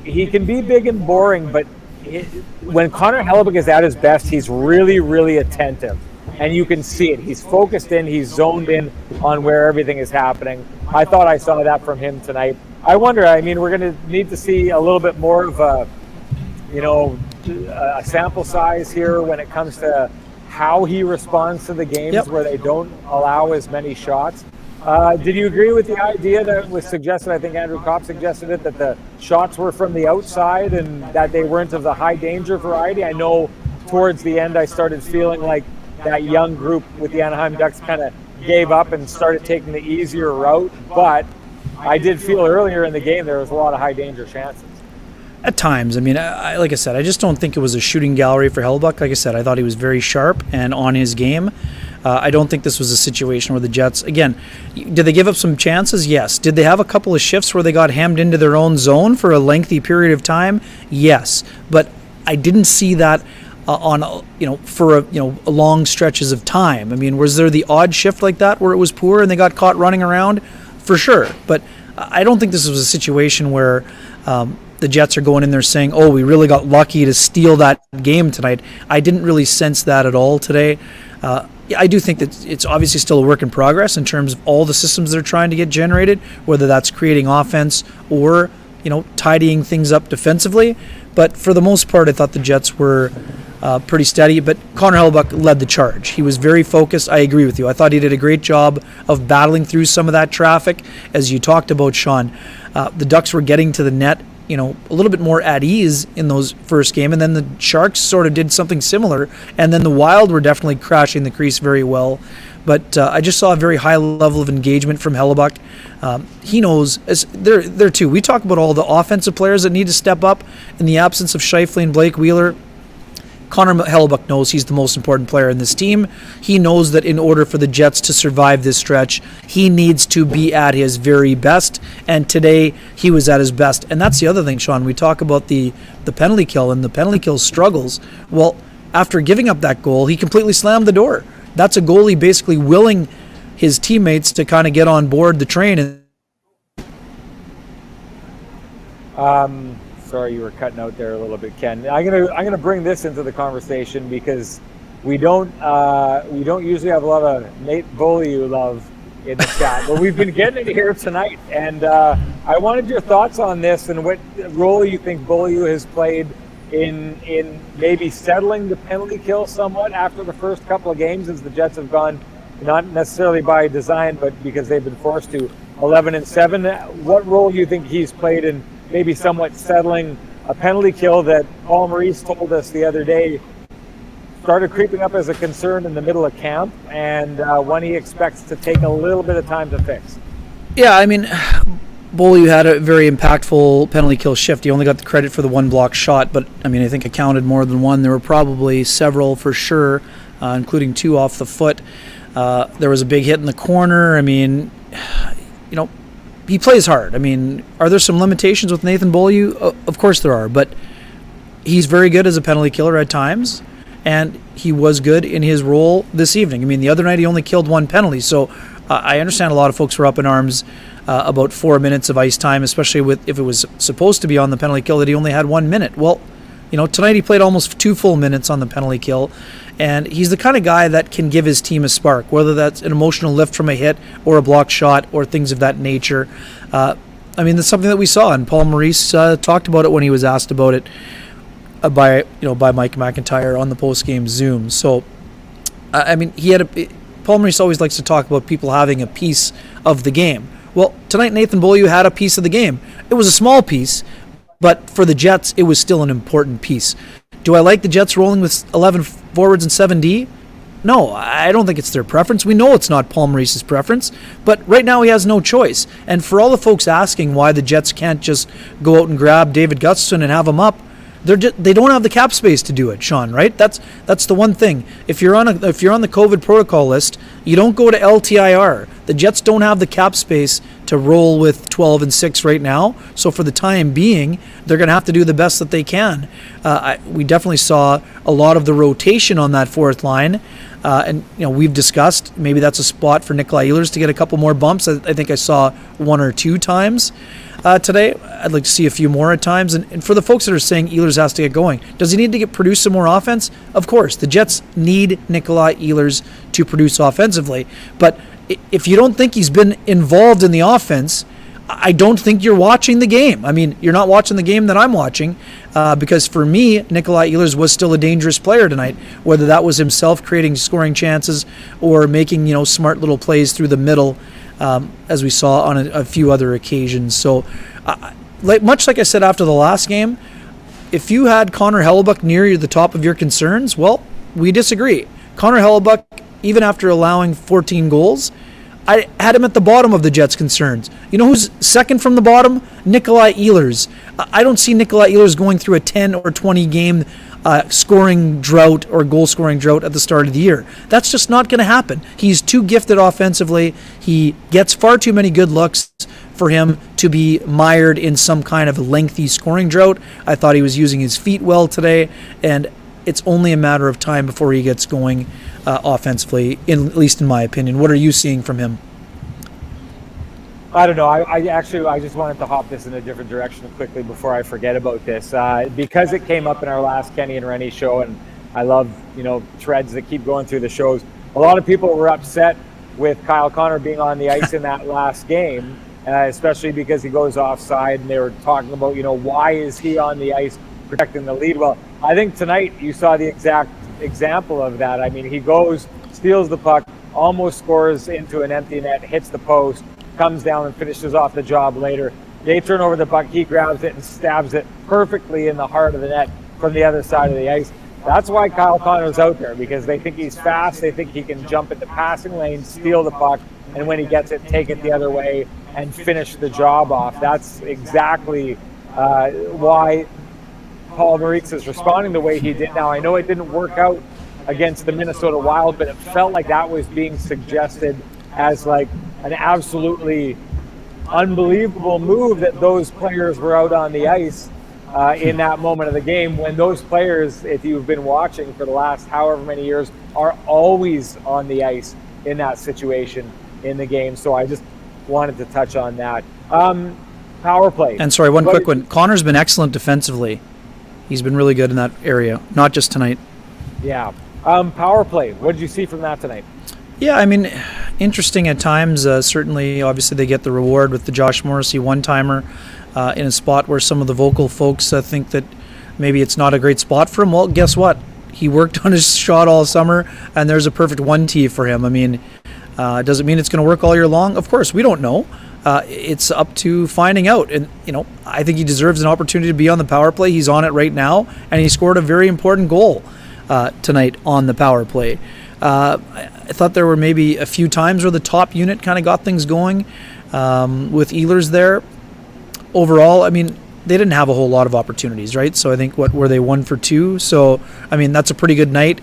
Speaker 1: he can be big and boring, but when Connor Hellebuyck is at his best, he's really, really attentive. And you can see it. He's focused in, he's zoned in on where everything is happening. I thought I saw that from him tonight. I wonder, I mean, we're going to need to see a little bit more of a sample size here when it comes to how he responds to the games where they don't allow as many shots. Did you agree with the idea that was suggested? I think Andrew Copp suggested it, that the shots were from the outside and that they weren't of the high danger variety. I know towards the end I started feeling like that young group with the Anaheim Ducks kind of gave up and started taking the easier route, but I did feel earlier in the game there was a lot of high danger chances.
Speaker 2: At times. I mean, like I said, I just don't think it was a shooting gallery for Hellebuyck. Like I said, I thought he was very sharp and on his game. I don't think this was a situation where the Jets, again, did they give up some chances? Yes. Did they have a couple of shifts where they got hemmed into their own zone for a lengthy period of time? Yes. But I didn't see that for long stretches of time. I mean, was there the odd shift like that where it was poor and they got caught running around? For sure. But I don't think this was a situation where the Jets are going in there saying, oh, we really got lucky to steal that game tonight. I didn't really sense that at all today. I do think that it's obviously still a work in progress in terms of all the systems they're trying to get generated, whether that's creating offense or, tidying things up defensively. But for the most part, I thought the Jets were pretty steady. But Connor Hellebuyck led the charge. He was very focused. I agree with you. I thought he did a great job of battling through some of that traffic. As you talked about, Sean, the Ducks were getting to the net a little bit more at ease in those first game, and then the Sharks sort of did something similar, and then the Wild were definitely crashing the crease very well. But I just saw a very high level of engagement from Hellebuyck. He knows, there too, we talk about all the offensive players that need to step up in the absence of Scheifele and Blake Wheeler. Connor Hellebuyck knows he's the most important player in this team. He knows that in order for the Jets to survive this stretch, he needs to be at his very best, and today he was at his best. And that's the other thing, Sean. We talk about the penalty kill and the penalty kill struggles. Well, after giving up that goal, he completely slammed the door. That's a goalie basically willing his teammates to kind of get on board the train.
Speaker 1: Sorry, you were cutting out there a little bit, Ken. I'm gonna bring this into the conversation because we don't usually have a lot of Nate Beaulieu love in the chat, but we've been getting it here tonight, and I wanted your thoughts on this and what role you think Beaulieu has played in maybe settling the penalty kill somewhat after the first couple of games, as the Jets have gone, not necessarily by design, but because they've been forced to, 11-7. What role do you think he's played in maybe somewhat settling a penalty kill that Paul Maurice told us the other day started creeping up as a concern in the middle of camp, and one he expects to take a little bit of time to fix.
Speaker 2: Yeah, I mean, Beaulieu had a very impactful penalty kill shift. He only got the credit for the one block shot, but I mean, I think it counted more than one. There were probably several for sure, including 2 off the foot. There was a big hit in the corner. I mean, he plays hard. I mean, are there some limitations with Nathan Beaulieu? Of course there are, but he's very good as a penalty killer at times, and he was good in his role this evening. I mean, the other night he only killed 1 penalty, so I understand a lot of folks were up in arms about 4 minutes of ice time, especially if it was supposed to be on the penalty kill that he only had 1 minute. Well, tonight he played almost 2 full minutes on the penalty kill, and he's the kind of guy that can give his team a spark, whether that's an emotional lift from a hit or a blocked shot or things of that nature. I mean, that's something that we saw, and Paul Maurice talked about it when he was asked about it by Mike McIntyre on the post-game Zoom. So, I mean, Paul Maurice always likes to talk about people having a piece of the game. Well, tonight Nathan Beaulieu had a piece of the game. It was a small piece, but for the Jets, it was still an important piece. Do I like the Jets rolling with 11 forwards and 7D? No, I don't think it's their preference. We know it's not Paul Maurice's preference, but right now he has no choice. And for all the folks asking why the Jets can't just go out and grab David Gustafsson and have him up, they don't have the cap space to do it, Sean, right? That's the one thing. If you're on the COVID protocol list, you don't go to LTIR. The Jets don't have the cap space to roll with 12 and 6 right now. So for the time being, they're going to have to do the best that they can. We definitely saw a lot of the rotation on that fourth line. And we've discussed maybe that's a spot for Nikolai Ehlers to get a couple more bumps. I think I saw 1 or 2 times today. I'd like to see a few more at times. And for the folks that are saying Ehlers has to get going, does he need to produce some more offense? Of course, the Jets need Nikolai Ehlers to produce offensively. But if you don't think he's been involved in the offense, I don't think you're watching the game. I mean, you're not watching the game that I'm watching because for me, Nikolai Ehlers was still a dangerous player tonight, whether that was himself creating scoring chances or making, smart little plays through the middle, as we saw on a few other occasions. So, much like I said after the last game, if you had Connor Hellebuyck near the top of your concerns, well, we disagree. Connor Hellebuyck, even after allowing 14 goals, I had him at the bottom of the Jets' concerns. You know who's second from the bottom? Nikolai Ehlers. I don't see Nikolai Ehlers going through a 10 or 20 game scoring drought or goal scoring drought at the start of the year. That's just not going to happen. He's too gifted offensively. He gets far too many good looks for him to be mired in some kind of lengthy scoring drought. I thought he was using his feet well today, and it's only a matter of time before he gets going offensively, at least in my opinion. What are you seeing from him?
Speaker 1: I don't know. I just wanted to hop this in a different direction quickly before I forget about this. Because it came up in our last Kenny and Renny show, and I love, threads that keep going through the shows. A lot of people were upset with Kyle Connor being on the ice in that last game, especially because he goes offside, and they were talking about, why is he on the ice protecting the lead? Well, I think tonight you saw the exact example of that. I mean, he goes, steals the puck, almost scores into an empty net, hits the post, comes down and finishes off the job later. They turn over the puck, he grabs it and stabs it perfectly in the heart of the net from the other side of the ice. That's why Kyle Connor's out there, because they think he's fast, they think he can jump into passing lanes, steal the puck, and when he gets it, take it the other way and finish the job off. That's exactly why Paul Maurice is responding the way he did. Now, I know it didn't work out against the Minnesota Wild, but it felt like that was being suggested as like an absolutely unbelievable move that those players were out on the ice in that moment of the game, when those players, if you've been watching for the last however many years, are always on the ice in that situation in the game. So I just wanted to touch on that. Power play. And sorry,
Speaker 2: one quick one. Connor's been excellent defensively. He's been really good in that area, not just tonight.
Speaker 1: Yeah. Power play. What did you see from that tonight?
Speaker 2: Yeah, I mean, interesting at times. Certainly, obviously, they get the reward with the Josh Morrissey one-timer in a spot where some of the vocal folks think that maybe it's not a great spot for him. Well, guess what? He worked on his shot all summer, and there's a perfect 1-tee for him. I mean, does it mean it's going to work all year long? Of course, we don't know. It's up to finding out. And, I think he deserves an opportunity to be on the power play. He's on it right now, and he scored a very important goal. tonight on the power play. I thought there were maybe a few times where the top unit kind of got things going with Ehlers there. Overall, I mean, they didn't have a whole lot of opportunities, right? So I think, what were they, 1 for 2? So, I mean, that's a pretty good night.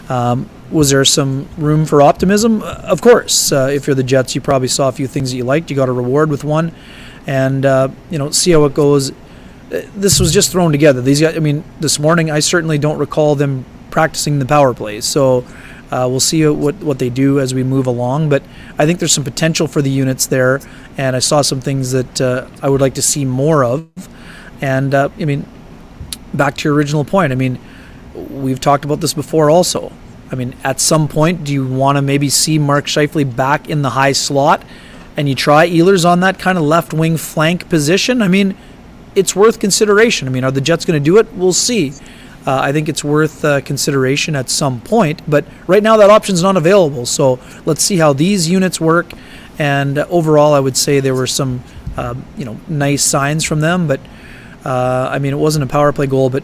Speaker 2: Was there some room for optimism? Of course. If you're the Jets, you probably saw a few things that you liked. You got a reward with one. And, see how it goes. This was just thrown together. These guys, I mean, this morning, I certainly don't recall them practicing the power plays. So we'll see what they do as we move along. But I think there's some potential for the units there. And I saw some things that I would like to see more of. And, back to your original point, we've talked about this before also. At some point, do you want to maybe see Mark Scheifele back in the high slot and you try Ehlers on that kind of left wing flank position? It's worth consideration. Are the Jets going to do it? We'll see. I think it's worth consideration at some point, but right now that option's not available. So let's see how these units work. And overall, I would say there were some, nice signs from them, but it wasn't a power play goal, but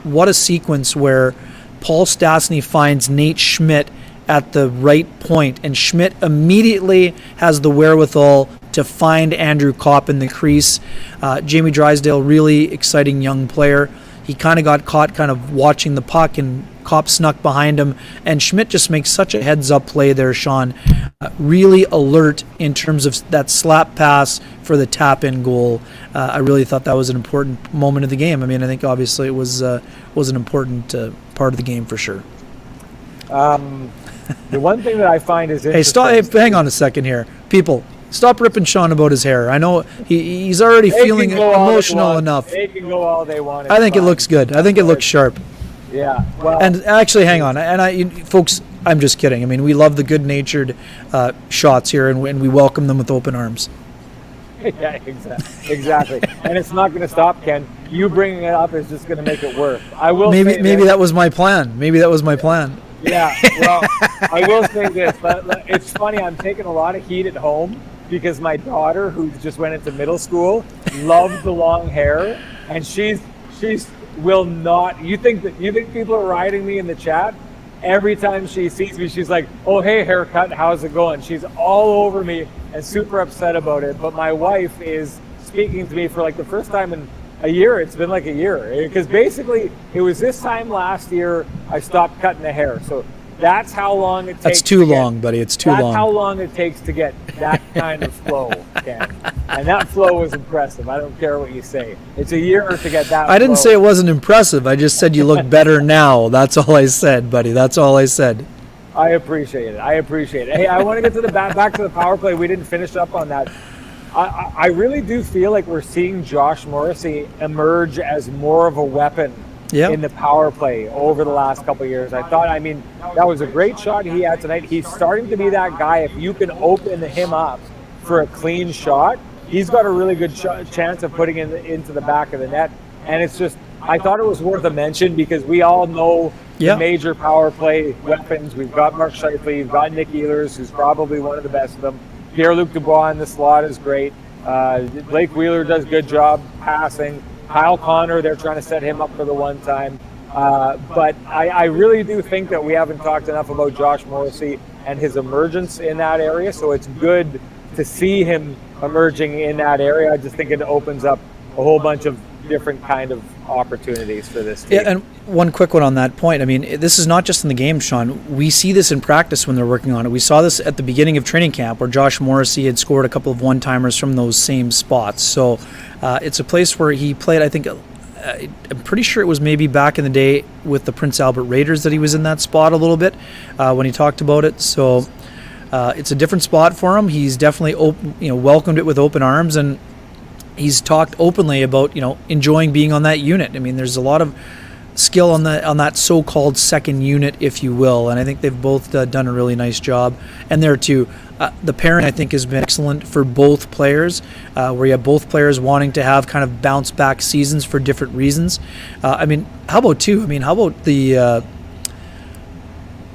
Speaker 2: what a sequence where Paul Stastny finds Nate Schmidt at the right point, and Schmidt immediately has the wherewithal to find Andrew Copp in the crease. Jamie Drysdale, really exciting young player. He kind of got caught kind of watching the puck, and Copp snuck behind him, and Schmidt just makes such a heads-up play there, Sean. Really alert in terms of that slap pass for the tap-in goal. I really thought that was an important moment of the game. I think obviously it was an important part of the game for sure.
Speaker 1: The one thing that I find is interesting...
Speaker 2: Hey, hang on a second here. People, stop ripping Sean about his hair. I know he's already feeling emotional enough.
Speaker 1: They can go all they want.
Speaker 2: I think it looks good. I think it looks sharp.
Speaker 1: Yeah. Well,
Speaker 2: and actually, hang on. And folks, I'm just kidding. We love the good-natured shots here, and we welcome them with open arms.
Speaker 1: Yeah, exactly. And it's not going to stop, Ken. You bringing it up is just going to make it worse. I will.
Speaker 2: Maybe that was my plan.
Speaker 1: Yeah. Well, I will say this. It's funny. I'm taking a lot of heat at home because my daughter, who just went into middle school, loves the long hair, and she's will not. You think people are riding me in the chat? Every time she sees me, she's like, "Oh, hey, haircut, how's it going?" She's all over me and super upset about it. But my wife is speaking to me for like the first time in a year. It's been like a year, because basically it was this time last year I stopped cutting the hair. So that's how long it takes.
Speaker 2: That's too long, buddy. It's too long.
Speaker 1: That's how long it takes to get that kind of flow, Ken. And that flow was impressive. I don't care what you say. It's a year to get that.
Speaker 2: I didn't say it wasn't impressive. I just said you look better now. That's all I said, buddy. That's all I said.
Speaker 1: I appreciate it. Hey, I want to get to the back to the power play. We didn't finish up on that. I really do feel like we're seeing Josh Morrissey emerge as more of a weapon in the power play over the last couple of years. I thought, that was a great shot he had tonight. He's starting to be that guy. If you can open him up for a clean shot, he's got a really good chance of putting it into the back of the net. And it's just, I thought it was worth a mention because we all know the major power play weapons. We've got Mark Scheifele, we've got Nick Ehlers, who's probably one of the best of them. Pierre-Luc Dubois in the slot is great. Blake Wheeler does a good job passing. Kyle Connor, they're trying to set him up for the one time. But I really do think that we haven't talked enough about Josh Morrissey and his emergence in that area. So it's good to see him emerging in that area. I just think it opens up a whole bunch of different kind of opportunities for this team.
Speaker 2: Yeah, and one quick one on that point. This is not just in the game, Sean. We see this in practice when they're working on it. We saw this at the beginning of training camp where Josh Morrissey had scored a couple of one-timers from those same spots. So it's a place where he played, I think, I'm pretty sure it was maybe back in the day with the Prince Albert Raiders that he was in that spot a little bit when he talked about it. So it's a different spot for him. He's definitely welcomed it with open arms, and he's talked openly about enjoying being on that unit. There's a lot of skill on that so-called second unit, if you will, and I think they've both done a really nice job. And there too, the pairing I think has been excellent for both players, where you have both players wanting to have kind of bounce back seasons for different reasons. How about the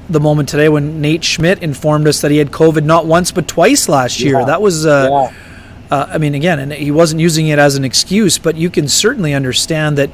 Speaker 2: moment today when Nate Schmidt informed us that he had COVID not once but twice last year? That was again, and he wasn't using it as an excuse, but you can certainly understand that,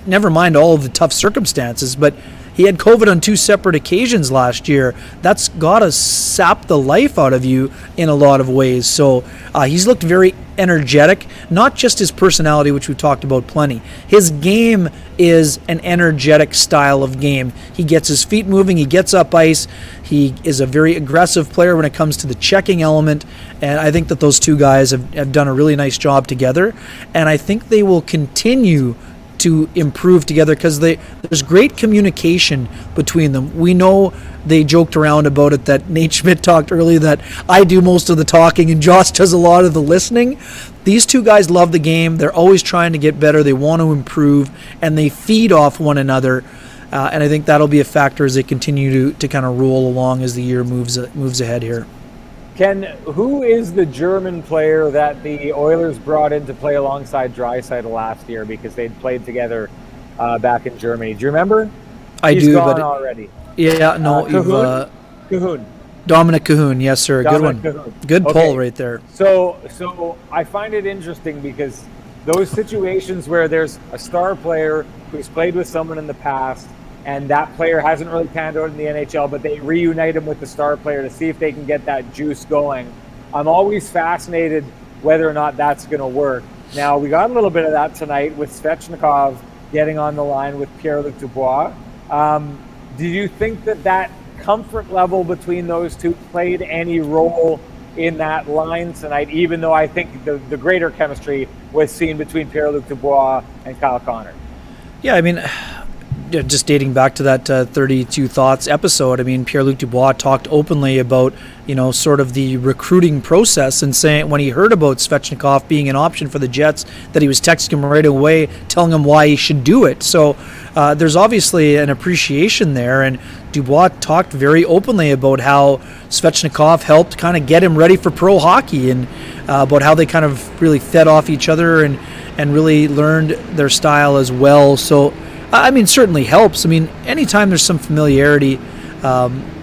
Speaker 2: never mind all of the tough circumstances, but He had COVID on 2 separate occasions last year. That's got to sap the life out of you in a lot of ways. So he's looked very energetic, not just his personality, which we've talked about plenty. His game is an energetic style of game. He gets his feet moving, he gets up ice, he is a very aggressive player when it comes to the checking element, and I think that those two guys have done a really nice job together, and I think they will continue to improve together because there's great communication between them. We know they joked around about it that Nate Schmidt talked earlier that I do most of the talking and Josh does a lot of the listening. These two guys love the game. They're always trying to get better. They want to improve, and they feed off one another. And I think that'll be a factor as they continue to kind of roll along as the year moves ahead here.
Speaker 1: Ken, who is the German player that the Oilers brought in to play alongside Draisaitl last year because they'd played together back in Germany? Do you remember? He's gone already.
Speaker 2: Yeah, no.
Speaker 1: Cahoon.
Speaker 2: Dominic Cahoon, yes, sir.
Speaker 1: Dominic
Speaker 2: Good one.
Speaker 1: Cahoon.
Speaker 2: Good pull right there.
Speaker 1: So I find it interesting because those situations where there's a star player who's played with someone in the past and that player hasn't really panned out in the NHL, but they reunite him with the star player to see if they can get that juice going. I'm always fascinated whether or not that's going to work. Now, we got a little bit of that tonight with Svetchnikov getting on the line with Pierre-Luc Dubois. Do you think that comfort level between those two played any role in that line tonight, even though I think the greater chemistry was seen between Pierre-Luc Dubois and Kyle Connor?
Speaker 2: Yeah, I mean, just dating back to that 32 Thoughts episode, I mean, Pierre-Luc Dubois talked openly about, sort of the recruiting process and saying when he heard about Svetchnikov being an option for the Jets that he was texting him right away, telling him why he should do it. So there's obviously an appreciation there, and Dubois talked very openly about how Svetchnikov helped kind of get him ready for pro hockey and about how they kind of really fed off each other and really learned their style as well. So I mean, certainly helps. I mean, anytime there's some familiarity,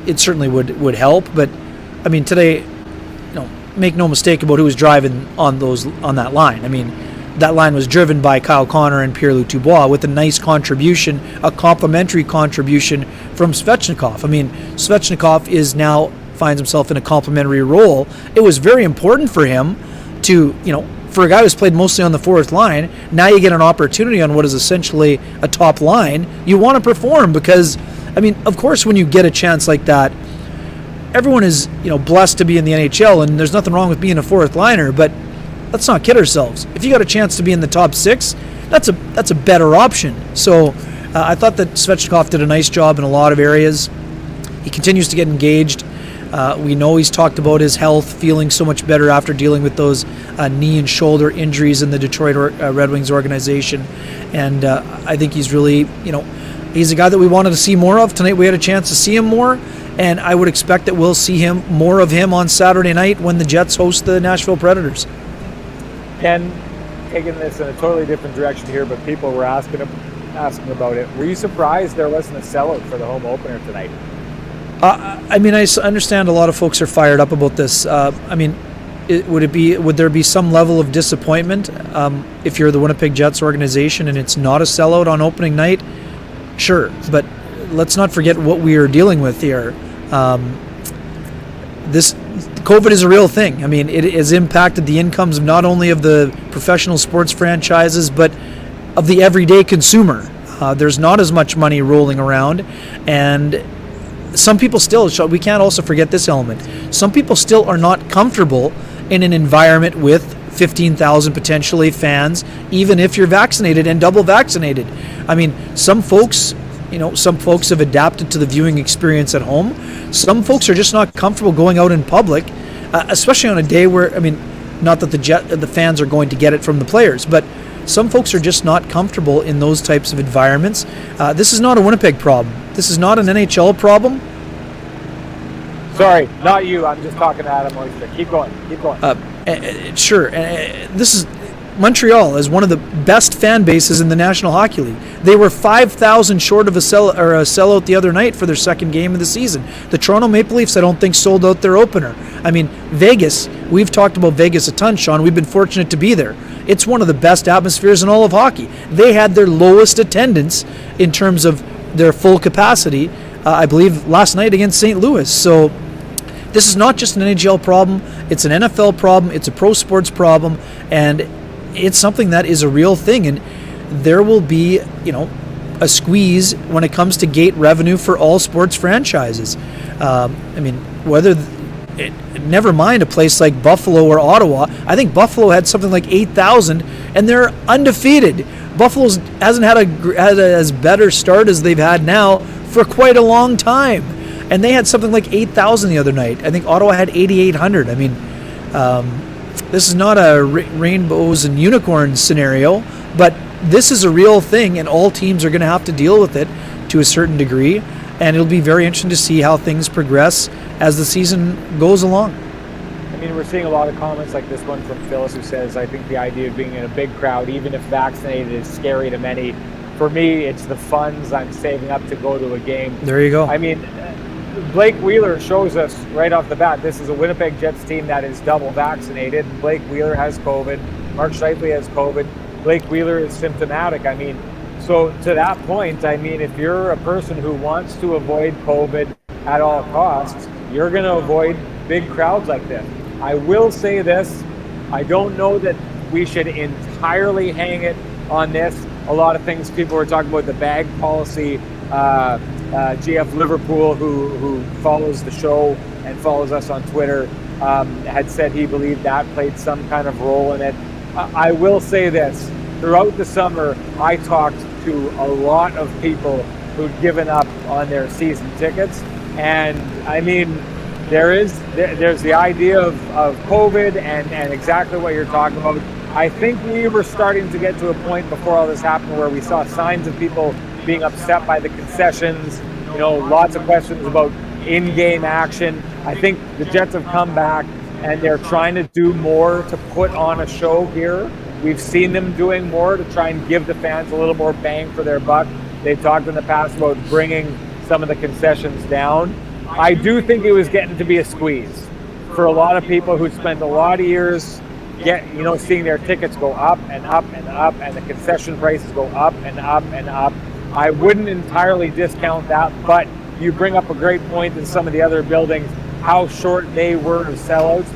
Speaker 2: it certainly would help. But I mean, today, make no mistake about who was driving on that line. I mean, that line was driven by Kyle Connor and Pierre-Luc Dubois with a nice contribution, a complimentary contribution from Svetchnikov. I mean, Svetchnikov finds himself in a complimentary role. It was very important for him to, for a guy who's played mostly on the fourth line, now you get an opportunity on what is essentially a top line. You want to perform because, I mean, of course, when you get a chance like that, everyone is, blessed to be in the NHL, and there's nothing wrong with being a fourth liner, but let's not kid ourselves. If you got a chance to be in the top 6, that's a better option. So I thought that Svetchnikov did a nice job in a lot of areas. He continues to get engaged. We know he's talked about his health, feeling so much better after dealing with those knee and shoulder injuries in the Detroit Red Wings organization. And I think he's really, he's a guy that we wanted to see more of. Tonight we had a chance to see him more, and I would expect that we'll see more of him on Saturday night when the Jets host the Nashville Predators.
Speaker 1: Ken, taking this in a totally different direction here, but people were asking about it. Were you surprised there wasn't a sellout for the home opener tonight?
Speaker 2: I mean, I understand a lot of folks are fired up about this. I mean, would there be some level of disappointment if you're the Winnipeg Jets organization and it's not a sellout on opening night? Sure, but let's not forget what we are dealing with here. This COVID is a real thing. I mean, it has impacted the incomes of not only of the professional sports franchises, but of the everyday consumer. There's not as much money rolling around, and some people still, we can't also forget this element, some people still are not comfortable in an environment with 15,000 potentially fans, even if you're vaccinated and double vaccinated. I mean, some folks have adapted to the viewing experience at home. Some folks are just not comfortable going out in public, especially on a day where, I mean, not that the fans are going to get it from the players, but some folks are just not comfortable in those types of environments. This is not a Winnipeg problem. This is not an NHL problem.
Speaker 1: Sorry, not you. I'm just talking to Adam Oyster. Keep going.
Speaker 2: Sure. This is Montreal is one of the best fan bases in the National Hockey League. They were 5,000 short of a sellout the other night for their second game of the season. The Toronto Maple Leafs, I don't think, sold out their opener. I mean, Vegas, we've talked about Vegas a ton, Sean. We've been fortunate to be there. It's one of the best atmospheres in all of hockey. They had their lowest attendance in terms of their full capacity, I believe, last night against St. Louis. So this is not just an NHL problem. It's an NFL problem. It's a pro sports problem. And it's something that is a real thing. And there will be, a squeeze when it comes to gate revenue for all sports franchises. Never mind a place like Buffalo or Ottawa. I think Buffalo had something like 8,000, and they're undefeated. Buffalo hasn't had as better start as they've had now for quite a long time, and they had something like 8,000 the other night. I think Ottawa had 8,800. This is not a rainbows and unicorns scenario, but this is a real thing, and all teams are going to have to deal with it to a certain degree, and it'll be very interesting to see how things progress as the season goes along.
Speaker 1: We're seeing a lot of comments like this one from Phyllis, who says, I think the idea of being in a big crowd, even if vaccinated, is scary to many. For me, it's the funds I'm saving up to go to a game.
Speaker 2: There you go.
Speaker 1: Blake Wheeler shows us right off the bat, this is a Winnipeg Jets team that is double vaccinated. Blake Wheeler has COVID. Mark Scheifele has COVID. Blake Wheeler is symptomatic. So to that point, if you're a person who wants to avoid COVID at all costs, you're going to avoid big crowds like this. I will say this, I don't know that we should entirely hang it on this. A lot of things, people were talking about the bag policy. GF Liverpool, who follows the show and follows us on Twitter, had said he believed that played some kind of role in it. I will say this, throughout the summer, I talked to a lot of people who'd given up on their season tickets. And there's the idea of COVID and exactly what you're talking about. I think we were starting to get to a point before all this happened where we saw signs of people being upset by the concessions, lots of questions about in-game action. I think the Jets have come back and they're trying to do more to put on a show here. We've seen them doing more to try and give the fans a little more bang for their buck. They've talked in the past about bringing some of the concessions down. I do think it was getting to be a squeeze for a lot of people who spent a lot of years seeing their tickets go up and up and up, and the concession prices go up and up and up. I wouldn't entirely discount that, but you bring up a great point in some of the other buildings, how short they were of sellouts.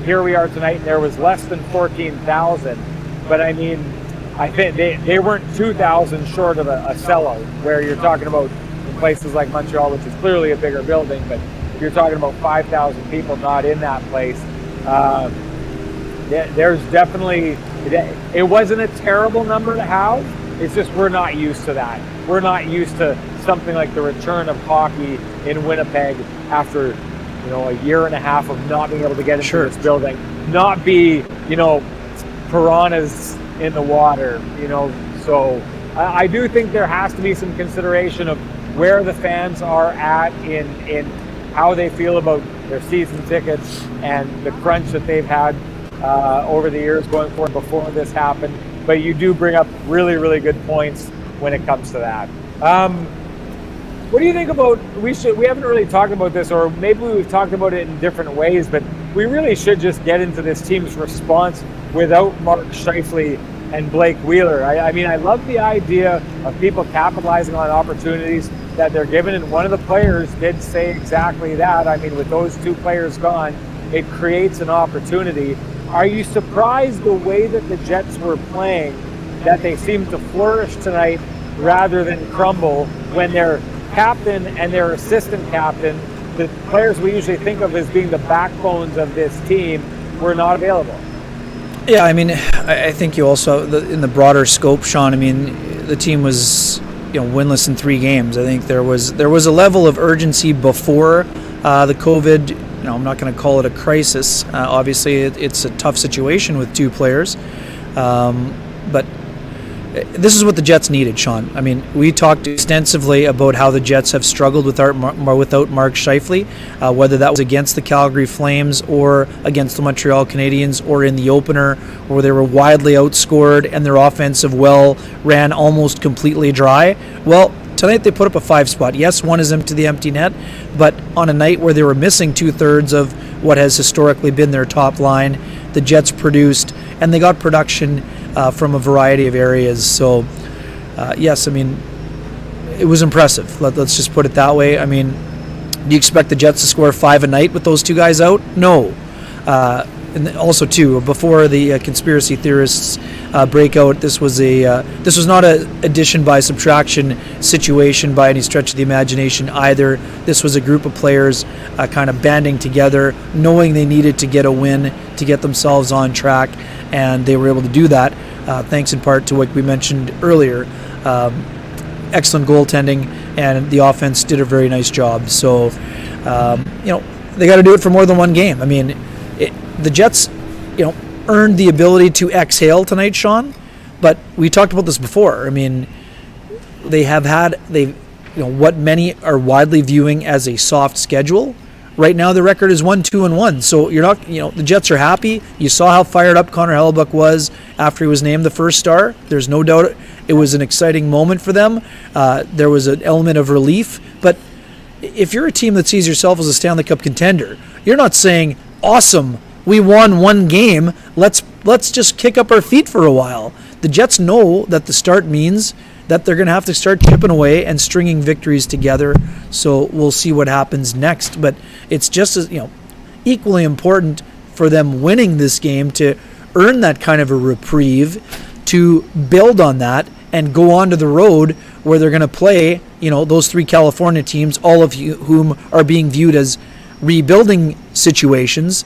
Speaker 1: Here we are tonight, and there was less than 14,000, but I think they weren't 2,000 short of a sellout, where you're talking about in places like Montreal, which is clearly a bigger building, but if you're talking about 5,000 people not in that place, there's definitely, it wasn't a terrible number to have. It's just we're not used to that. We're not used to something like the return of hockey in Winnipeg after, a year and a half of not being able to get into this building, not be, piranhas in the water, So I do think there has to be some consideration of where the fans are at in how they feel about their season tickets and the crunch that they've had over the years going forward before this happened. But you do bring up really, really good points when it comes to that. What do you think about, we haven't really talked about this, or maybe we've talked about it in different ways, but we really should just get into this team's response without Mark Scheifele and Blake Wheeler. I love the idea of people capitalizing on opportunities that they're given, and one of the players did say exactly that. With those two players gone, it creates an opportunity. Are you surprised the way that the Jets were playing, that they seemed to flourish tonight rather than crumble when their captain and their assistant captain, the players we usually think of as being the backbones of this team, were not available?
Speaker 2: Yeah, I think you also, in the broader scope, Sean, the team was winless in 3 games. I think there was a level of urgency before the COVID. I'm not going to call it a crisis. Obviously, it's a tough situation with 2 players, but this is what the Jets needed, Sean. We talked extensively about how the Jets have struggled without Mark Scheifele, whether that was against the Calgary Flames or against the Montreal Canadiens or in the opener, where they were widely outscored and their offensive well ran almost completely dry. Well, tonight they put up a 5 spot. Yes, one is into the empty net, but on a night where they were missing 2/3 of what has historically been their top line, the Jets produced, and they got production from a variety of areas. So, yes, it was impressive. Let's just put it that way. I mean, do you expect the Jets to score 5 a night with those two guys out? No. And also, too, before the conspiracy theorists break out, this was not a addition by subtraction situation by any stretch of the imagination either. This was a group of players kind of banding together, knowing they needed to get a win to get themselves on track, and they were able to do that thanks in part to what we mentioned earlier. Excellent goaltending, and the offense did a very nice job. So, they got to do it for more than one game. I mean, the Jets, earned the ability to exhale tonight, Sean. But we talked about this before. I mean, what many are widely viewing as a soft schedule. Right now, the record is 1-2-1. So you're not, the Jets are happy. You saw how fired up Connor Hellebuyck was after he was named the first star. There's no doubt it was an exciting moment for them. There was an element of relief. But if you're a team that sees yourself as a Stanley Cup contender, you're not saying, awesome, we won one game, let's just kick up our feet for a while. The Jets know that the start means that they're going to have to start chipping away and stringing victories together. So we'll see what happens next. But it's just as equally important for them winning this game to earn that kind of a reprieve, to build on that and go on to the road where they're going to play those 3 California teams, all of whom are being viewed as rebuilding situations.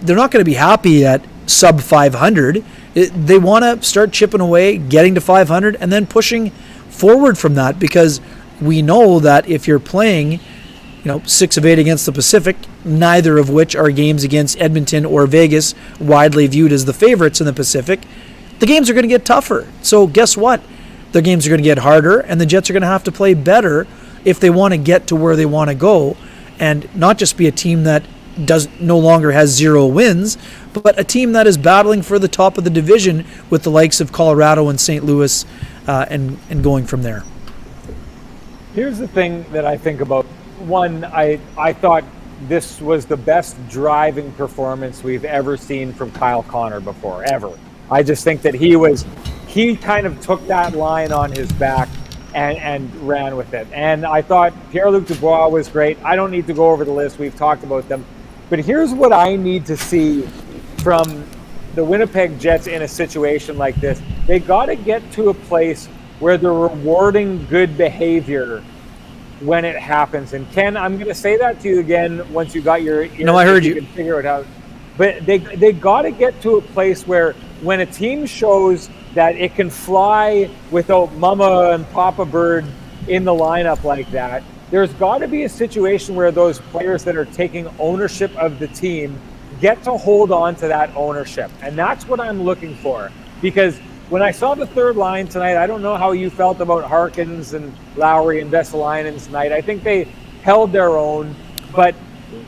Speaker 2: They're not going to be happy at sub 500. They want to start chipping away, getting to 500, and then pushing forward from that, because we know that if you're playing 6 of 8 against the Pacific, neither of which are games against Edmonton or Vegas, widely viewed as the favorites in the Pacific, the games are going to get tougher. So guess what? The games are going to get harder, and the Jets are going to have to play better if they want to get to where they want to go, and not just be a team that no longer has 0 wins, but a team that is battling for the top of the division with the likes of Colorado and St. Louis, and going from there.
Speaker 1: Here's the thing that I think about. One, I thought this was the best driving performance we've ever seen from Kyle Connor before, ever. I just think that he kind of took that line on his back and ran with it. And I thought Pierre-Luc Dubois was great. I don't need to go over the list. We've talked about them. But here's what I need to see from the Winnipeg Jets in a situation like this. They got to get to a place where they're rewarding good behavior when it happens. And Ken, I'm going to say that to you again once you got your ear.
Speaker 2: No, I heard you.
Speaker 1: Can figure it out. But they got to get to a place where when a team shows that it can fly without Mama and Papa Bird in the lineup like that, there's got to be a situation where those players that are taking ownership of the team get to hold on to that ownership. And that's what I'm looking for. Because when I saw the third line tonight, I don't know how you felt about Harkins and Lowry and Vesalainen tonight. I think they held their own, but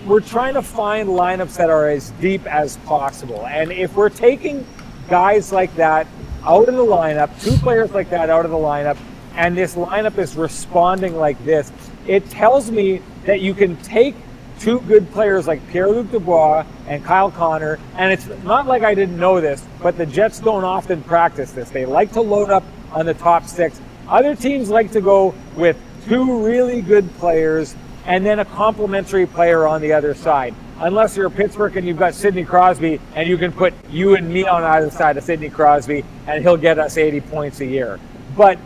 Speaker 1: we're trying to find lineups that are as deep as possible. And if we're taking guys like that out of the lineup, 2 players like that out of the lineup, and this lineup is responding like this, it tells me that you can take 2 good players like Pierre-Luc Dubois and Kyle Connor, and it's not like I didn't know this, but the Jets don't often practice this. They like to load up on the top 6. Other teams like to go with 2 really good players and then a complementary player on the other side. Unless you're Pittsburgh and you've got Sidney Crosby and you can put you and me on either side of Sidney Crosby and he'll get us 80 points a year. But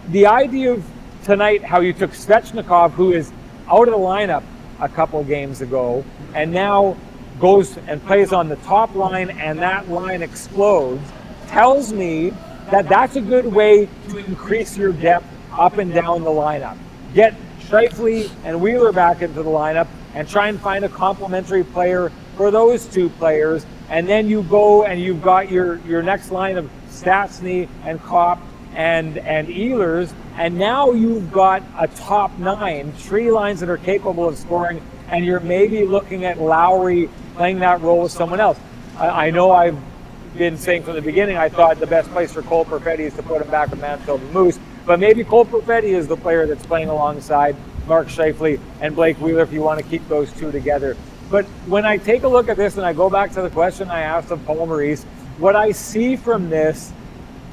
Speaker 1: the idea of tonight, how you took Svetchnikov, who is out of the lineup a couple games ago, and now goes and plays on the top line and that line explodes, tells me that that's a good way to increase your depth up and down the lineup. Get Scheifele and Wheeler back into the lineup and try and find a complementary player for those 2 players, and then you go and you've got your next line of Stastny and Copp and Ehlers, and now you've got a top 9, 3 lines that are capable of scoring, and you're maybe looking at Lowry playing that role with someone else. I know I've been saying from the beginning I thought the best place for Cole Perfetti is to put him back with Mansfield and Moose, but maybe Cole Perfetti is the player that's playing alongside Mark Scheifele and Blake Wheeler if you want to keep those 2 together. But when I take a look at this and I go back to the question I asked of Paul Maurice, what I see from this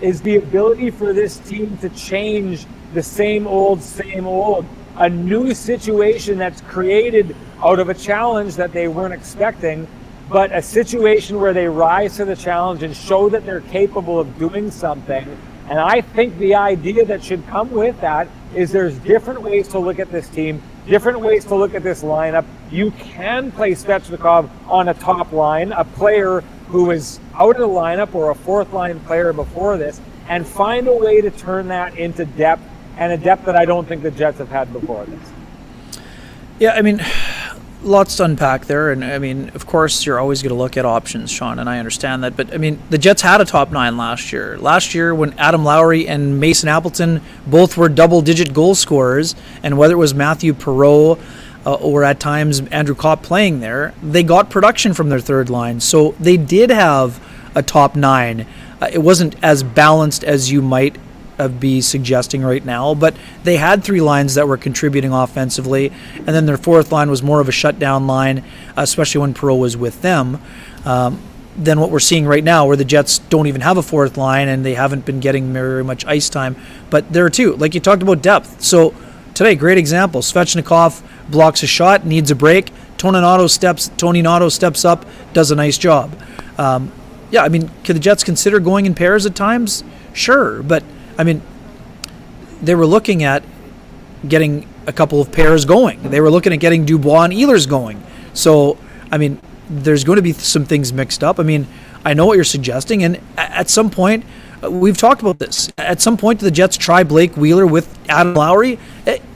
Speaker 1: is the ability for this team to change the same old, a new situation that's created out of a challenge that they weren't expecting, but a situation where they rise to the challenge and show that they're capable of doing something. And I think the idea that should come with that is there's different ways to look at this team, different ways to look at this lineup. You can play Svetchnikov on a top line, a player who is out of the lineup or a fourth line player before this, and find a way to turn that into depth, and a depth that I don't think the Jets have had before this.
Speaker 2: Yeah, I mean, lots to unpack there, and I mean, of course, you're always going to look at options, Sean, and I understand that. But I mean, the Jets had a top 9 last year. Last year, when Adam Lowry and Mason Appleton both were double-digit goal scorers, and whether it was Matthew Perreault or at times Andrew Copp playing there, they got production from their third line. So they did have a top 9. It wasn't as balanced as you might be suggesting right now, but they had 3 lines that were contributing offensively, and then their fourth line was more of a shutdown line, especially when Perreault was with them, than what we're seeing right now, where the Jets don't even have a fourth line and they haven't been getting very much ice time. But there are 2, like you talked about depth. So today, great example. Svetchnikov blocks a shot, needs a break. Tony Nato steps up, does a nice job. Yeah, I mean, could the Jets consider going in pairs at times? Sure, but I mean, they were looking at getting a couple of pairs going. They were looking at getting Dubois and Ehlers going. So, I mean, there's going to be some things mixed up. I mean, I know what you're suggesting, and at some point, we've talked about this. At some point, do the Jets try Blake Wheeler with Adam Lowry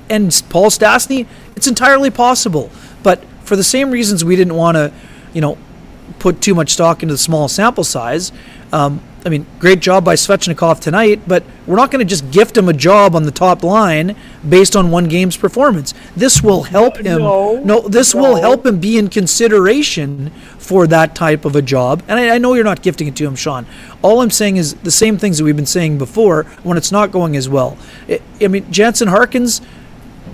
Speaker 2: and Paul Stastny? It's entirely possible. But for the same reasons we didn't want to, put too much stock into the small sample size, I mean, great job by Svetchnikov tonight, but we're not going to just gift him a job on the top line based on one game's performance. This will help him. Will help him be in consideration for that type of a job. And I know you're not gifting it to him, Sean. All I'm saying is the same things that we've been saying before when it's not going as well. I mean, Jansen Harkins,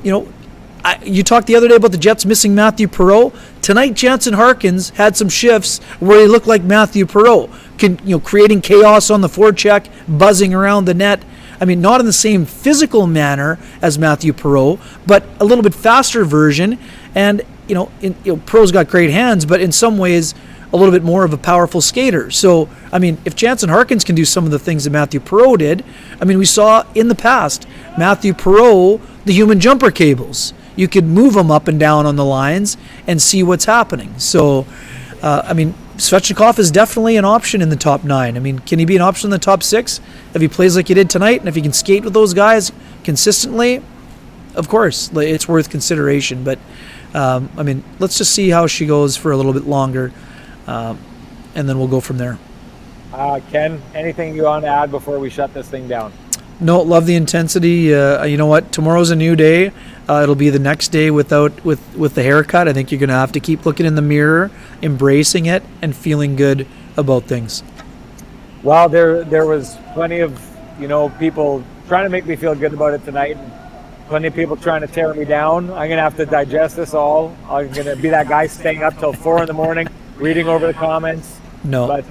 Speaker 2: you talked the other day about the Jets missing Matthew Perreault. Tonight, Jansen Harkins had some shifts where he looked like Matthew Perreault, creating chaos on the forecheck, buzzing around the net. I mean, not in the same physical manner as Matthew Perreault, but a little bit faster version. And Perreault's got great hands, but in some ways, a little bit more of a powerful skater. So, I mean, if Jansen Harkins can do some of the things that Matthew Perreault did, I mean, we saw in the past Matthew Perreault, the human jumper cables. You could move them up and down on the lines and see what's happening. So, I mean, Svetchnikov is definitely an option in the top 9. I mean, can he be an option in the top 6 if he plays like he did tonight, and if he can skate with those guys consistently? Of course, it's worth consideration. But, I mean, let's just see how she goes for a little bit longer, and then we'll go from there.
Speaker 1: Ken, anything you want to add before we shut this thing down?
Speaker 2: No, love the intensity. You know what? Tomorrow's a new day. It'll be the next day with the haircut. I think you're going to have to keep looking in the mirror, embracing it, and feeling good about things.
Speaker 1: Well, there was plenty of people trying to make me feel good about it tonight, and plenty of people trying to tear me down. I'm going to have to digest this all. I'm going to be that guy staying up till 4 a.m. reading over the comments.
Speaker 2: No,
Speaker 1: but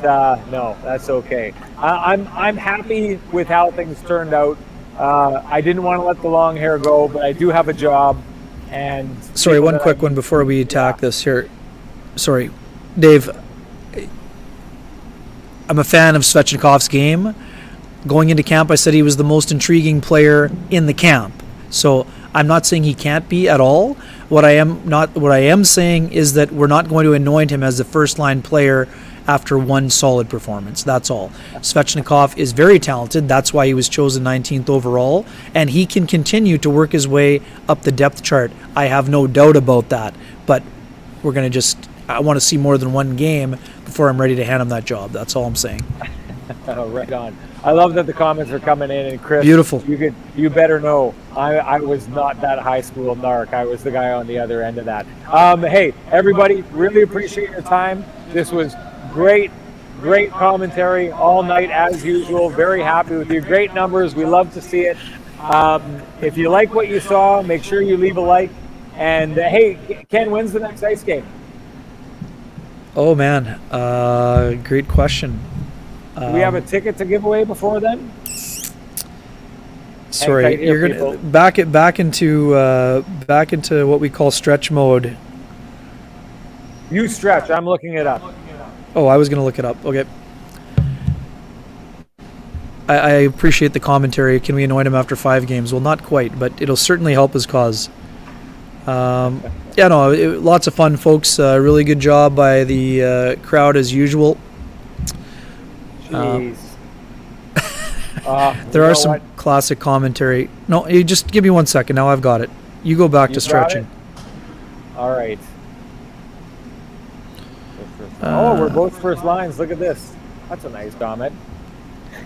Speaker 1: no, that's okay. I'm happy with how things turned out. I didn't want to let the long hair go, but I do have a job. And
Speaker 2: sorry, one quick one before we attack this here. Sorry, Dave. I'm a fan of Svetchnikov's game. Going into camp, I said he was the most intriguing player in the camp. So I'm not saying he can't be at all. What I am saying is that we're not going to anoint him as the first line player after one solid performance. That's all. Svetchnikov is very talented. That's why he was chosen 19th overall, and he can continue to work his way up the depth chart. I have no doubt about that, but we're going to I want to see more than one game before I'm ready to hand him that job. That's all I'm saying.
Speaker 1: Right on. I love that the comments are coming in, and Chris,
Speaker 2: beautiful.
Speaker 1: You better know I was not that high school narc. I was the guy on the other end of that. Hey, everybody, really appreciate your time. This was great commentary all night as usual. Very happy with you. Great numbers. We love to see it. If you like what you saw, make sure you leave a like. And hey, Ken, when's the next ice game?
Speaker 2: Oh man, great question.
Speaker 1: Do we have a ticket to give away before then?
Speaker 2: Sorry, you're gonna back into what we call stretch mode.
Speaker 1: You stretch. I'm looking it up.
Speaker 2: Oh, I was gonna look it up. Okay. I appreciate the commentary. Can we anoint him after 5 games? Well, not quite, but it'll certainly help his cause. Lots of fun, folks. Really good job by the crowd as usual.
Speaker 1: Jeez.
Speaker 2: There are some classic commentary. No, you just give me 1 second. Now I've got it. You go back to stretching.
Speaker 1: All right. We're both first lines. Look at this. That's a nice comment.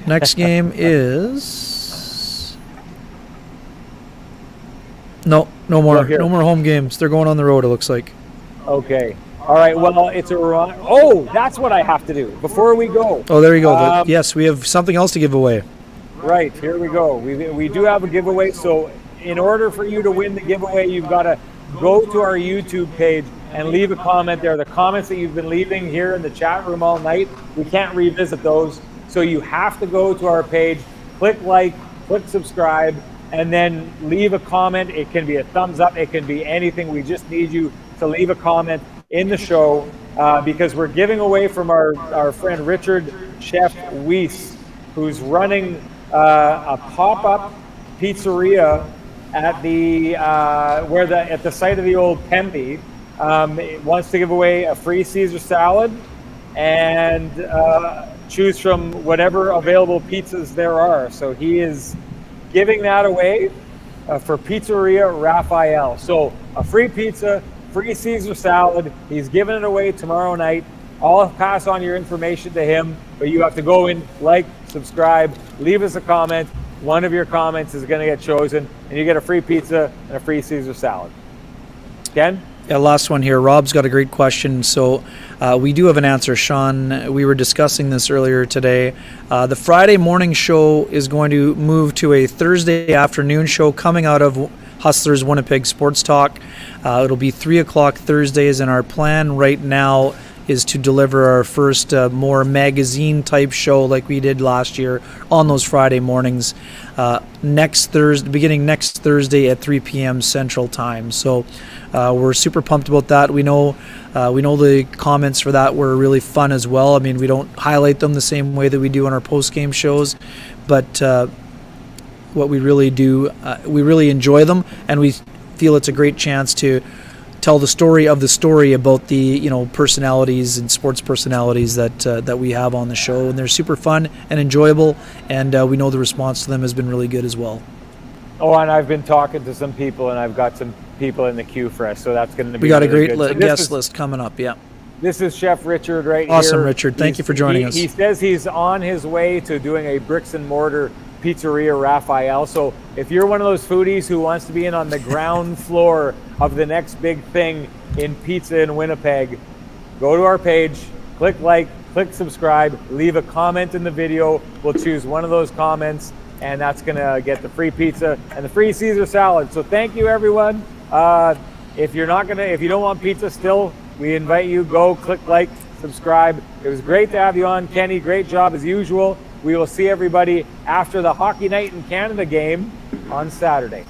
Speaker 2: Next game is no more home games. They're going on the road. It looks like.
Speaker 1: Okay. All right. Well, it's a run. Oh, that's what I have to do before we go.
Speaker 2: Oh, there you go. Yes, we have something else to give away.
Speaker 1: Right. Here we go. We do have a giveaway. So, in order for you to win the giveaway, you've got to go to our YouTube page and leave a comment there. The comments that you've been leaving here in the chat room all night, we can't revisit those. So you have to go to our page, click like, click subscribe, and then leave a comment. It can be a thumbs up. It can be anything. We just need you to leave a comment in the show because we're giving away from our friend Richard Chef Weiss, who's running a pop-up pizzeria at the site of the old Pemby. Wants to give away a free Caesar salad and choose from whatever available pizzas there are. So he is giving that away for Pizzeria Raphael. So a free pizza, free Caesar salad. He's giving it away tomorrow night. I'll pass on your information to him, but you have to go in, like, subscribe, leave us a comment. One of your comments is going to get chosen, and you get a free pizza and a free Caesar salad. Ken?
Speaker 2: Yeah, last one here. Rob's got a great question. So we do have an answer. Sean, we were discussing this earlier today. The Friday morning show is going to move to a Thursday afternoon show coming out of Hustlers Winnipeg Sports Talk. It'll be 3 o'clock Thursdays, and our plan right now is to deliver our first more magazine-type show like we did last year on those Friday mornings beginning next Thursday at 3 p.m. Central Time. So we're super pumped about that. We know the comments for that were really fun as well. I mean, we don't highlight them the same way that we do on our post-game shows, but what we really do, we really enjoy them, and we feel it's a great chance to tell the story of the story about the personalities and sports personalities that we have on the show, and they're super fun and enjoyable, and we know the response to them has been really good as well.
Speaker 1: Oh, and I've been talking to some people, and I've got some people in the queue for us, so that's going to be.
Speaker 2: We got
Speaker 1: really
Speaker 2: a great guest list coming up. Yeah.
Speaker 1: This is Chef Richard right here.
Speaker 2: Awesome, Richard. Thank you for joining us.
Speaker 1: He says he's on his way to doing a bricks and mortar Pizzeria Raphael. So if you're one of those foodies who wants to be in on the ground floor of the next big thing in pizza in Winnipeg, go to our page, click like, click subscribe, leave a comment in the video. We'll choose one of those comments, and that's going to get the free pizza and the free Caesar salad. So thank you, everyone. If you don't want pizza still, we invite you, go click like, subscribe. It was great to have you on, Kenny. Great job as usual. We will see everybody after the Hockey Night in Canada game on Saturday.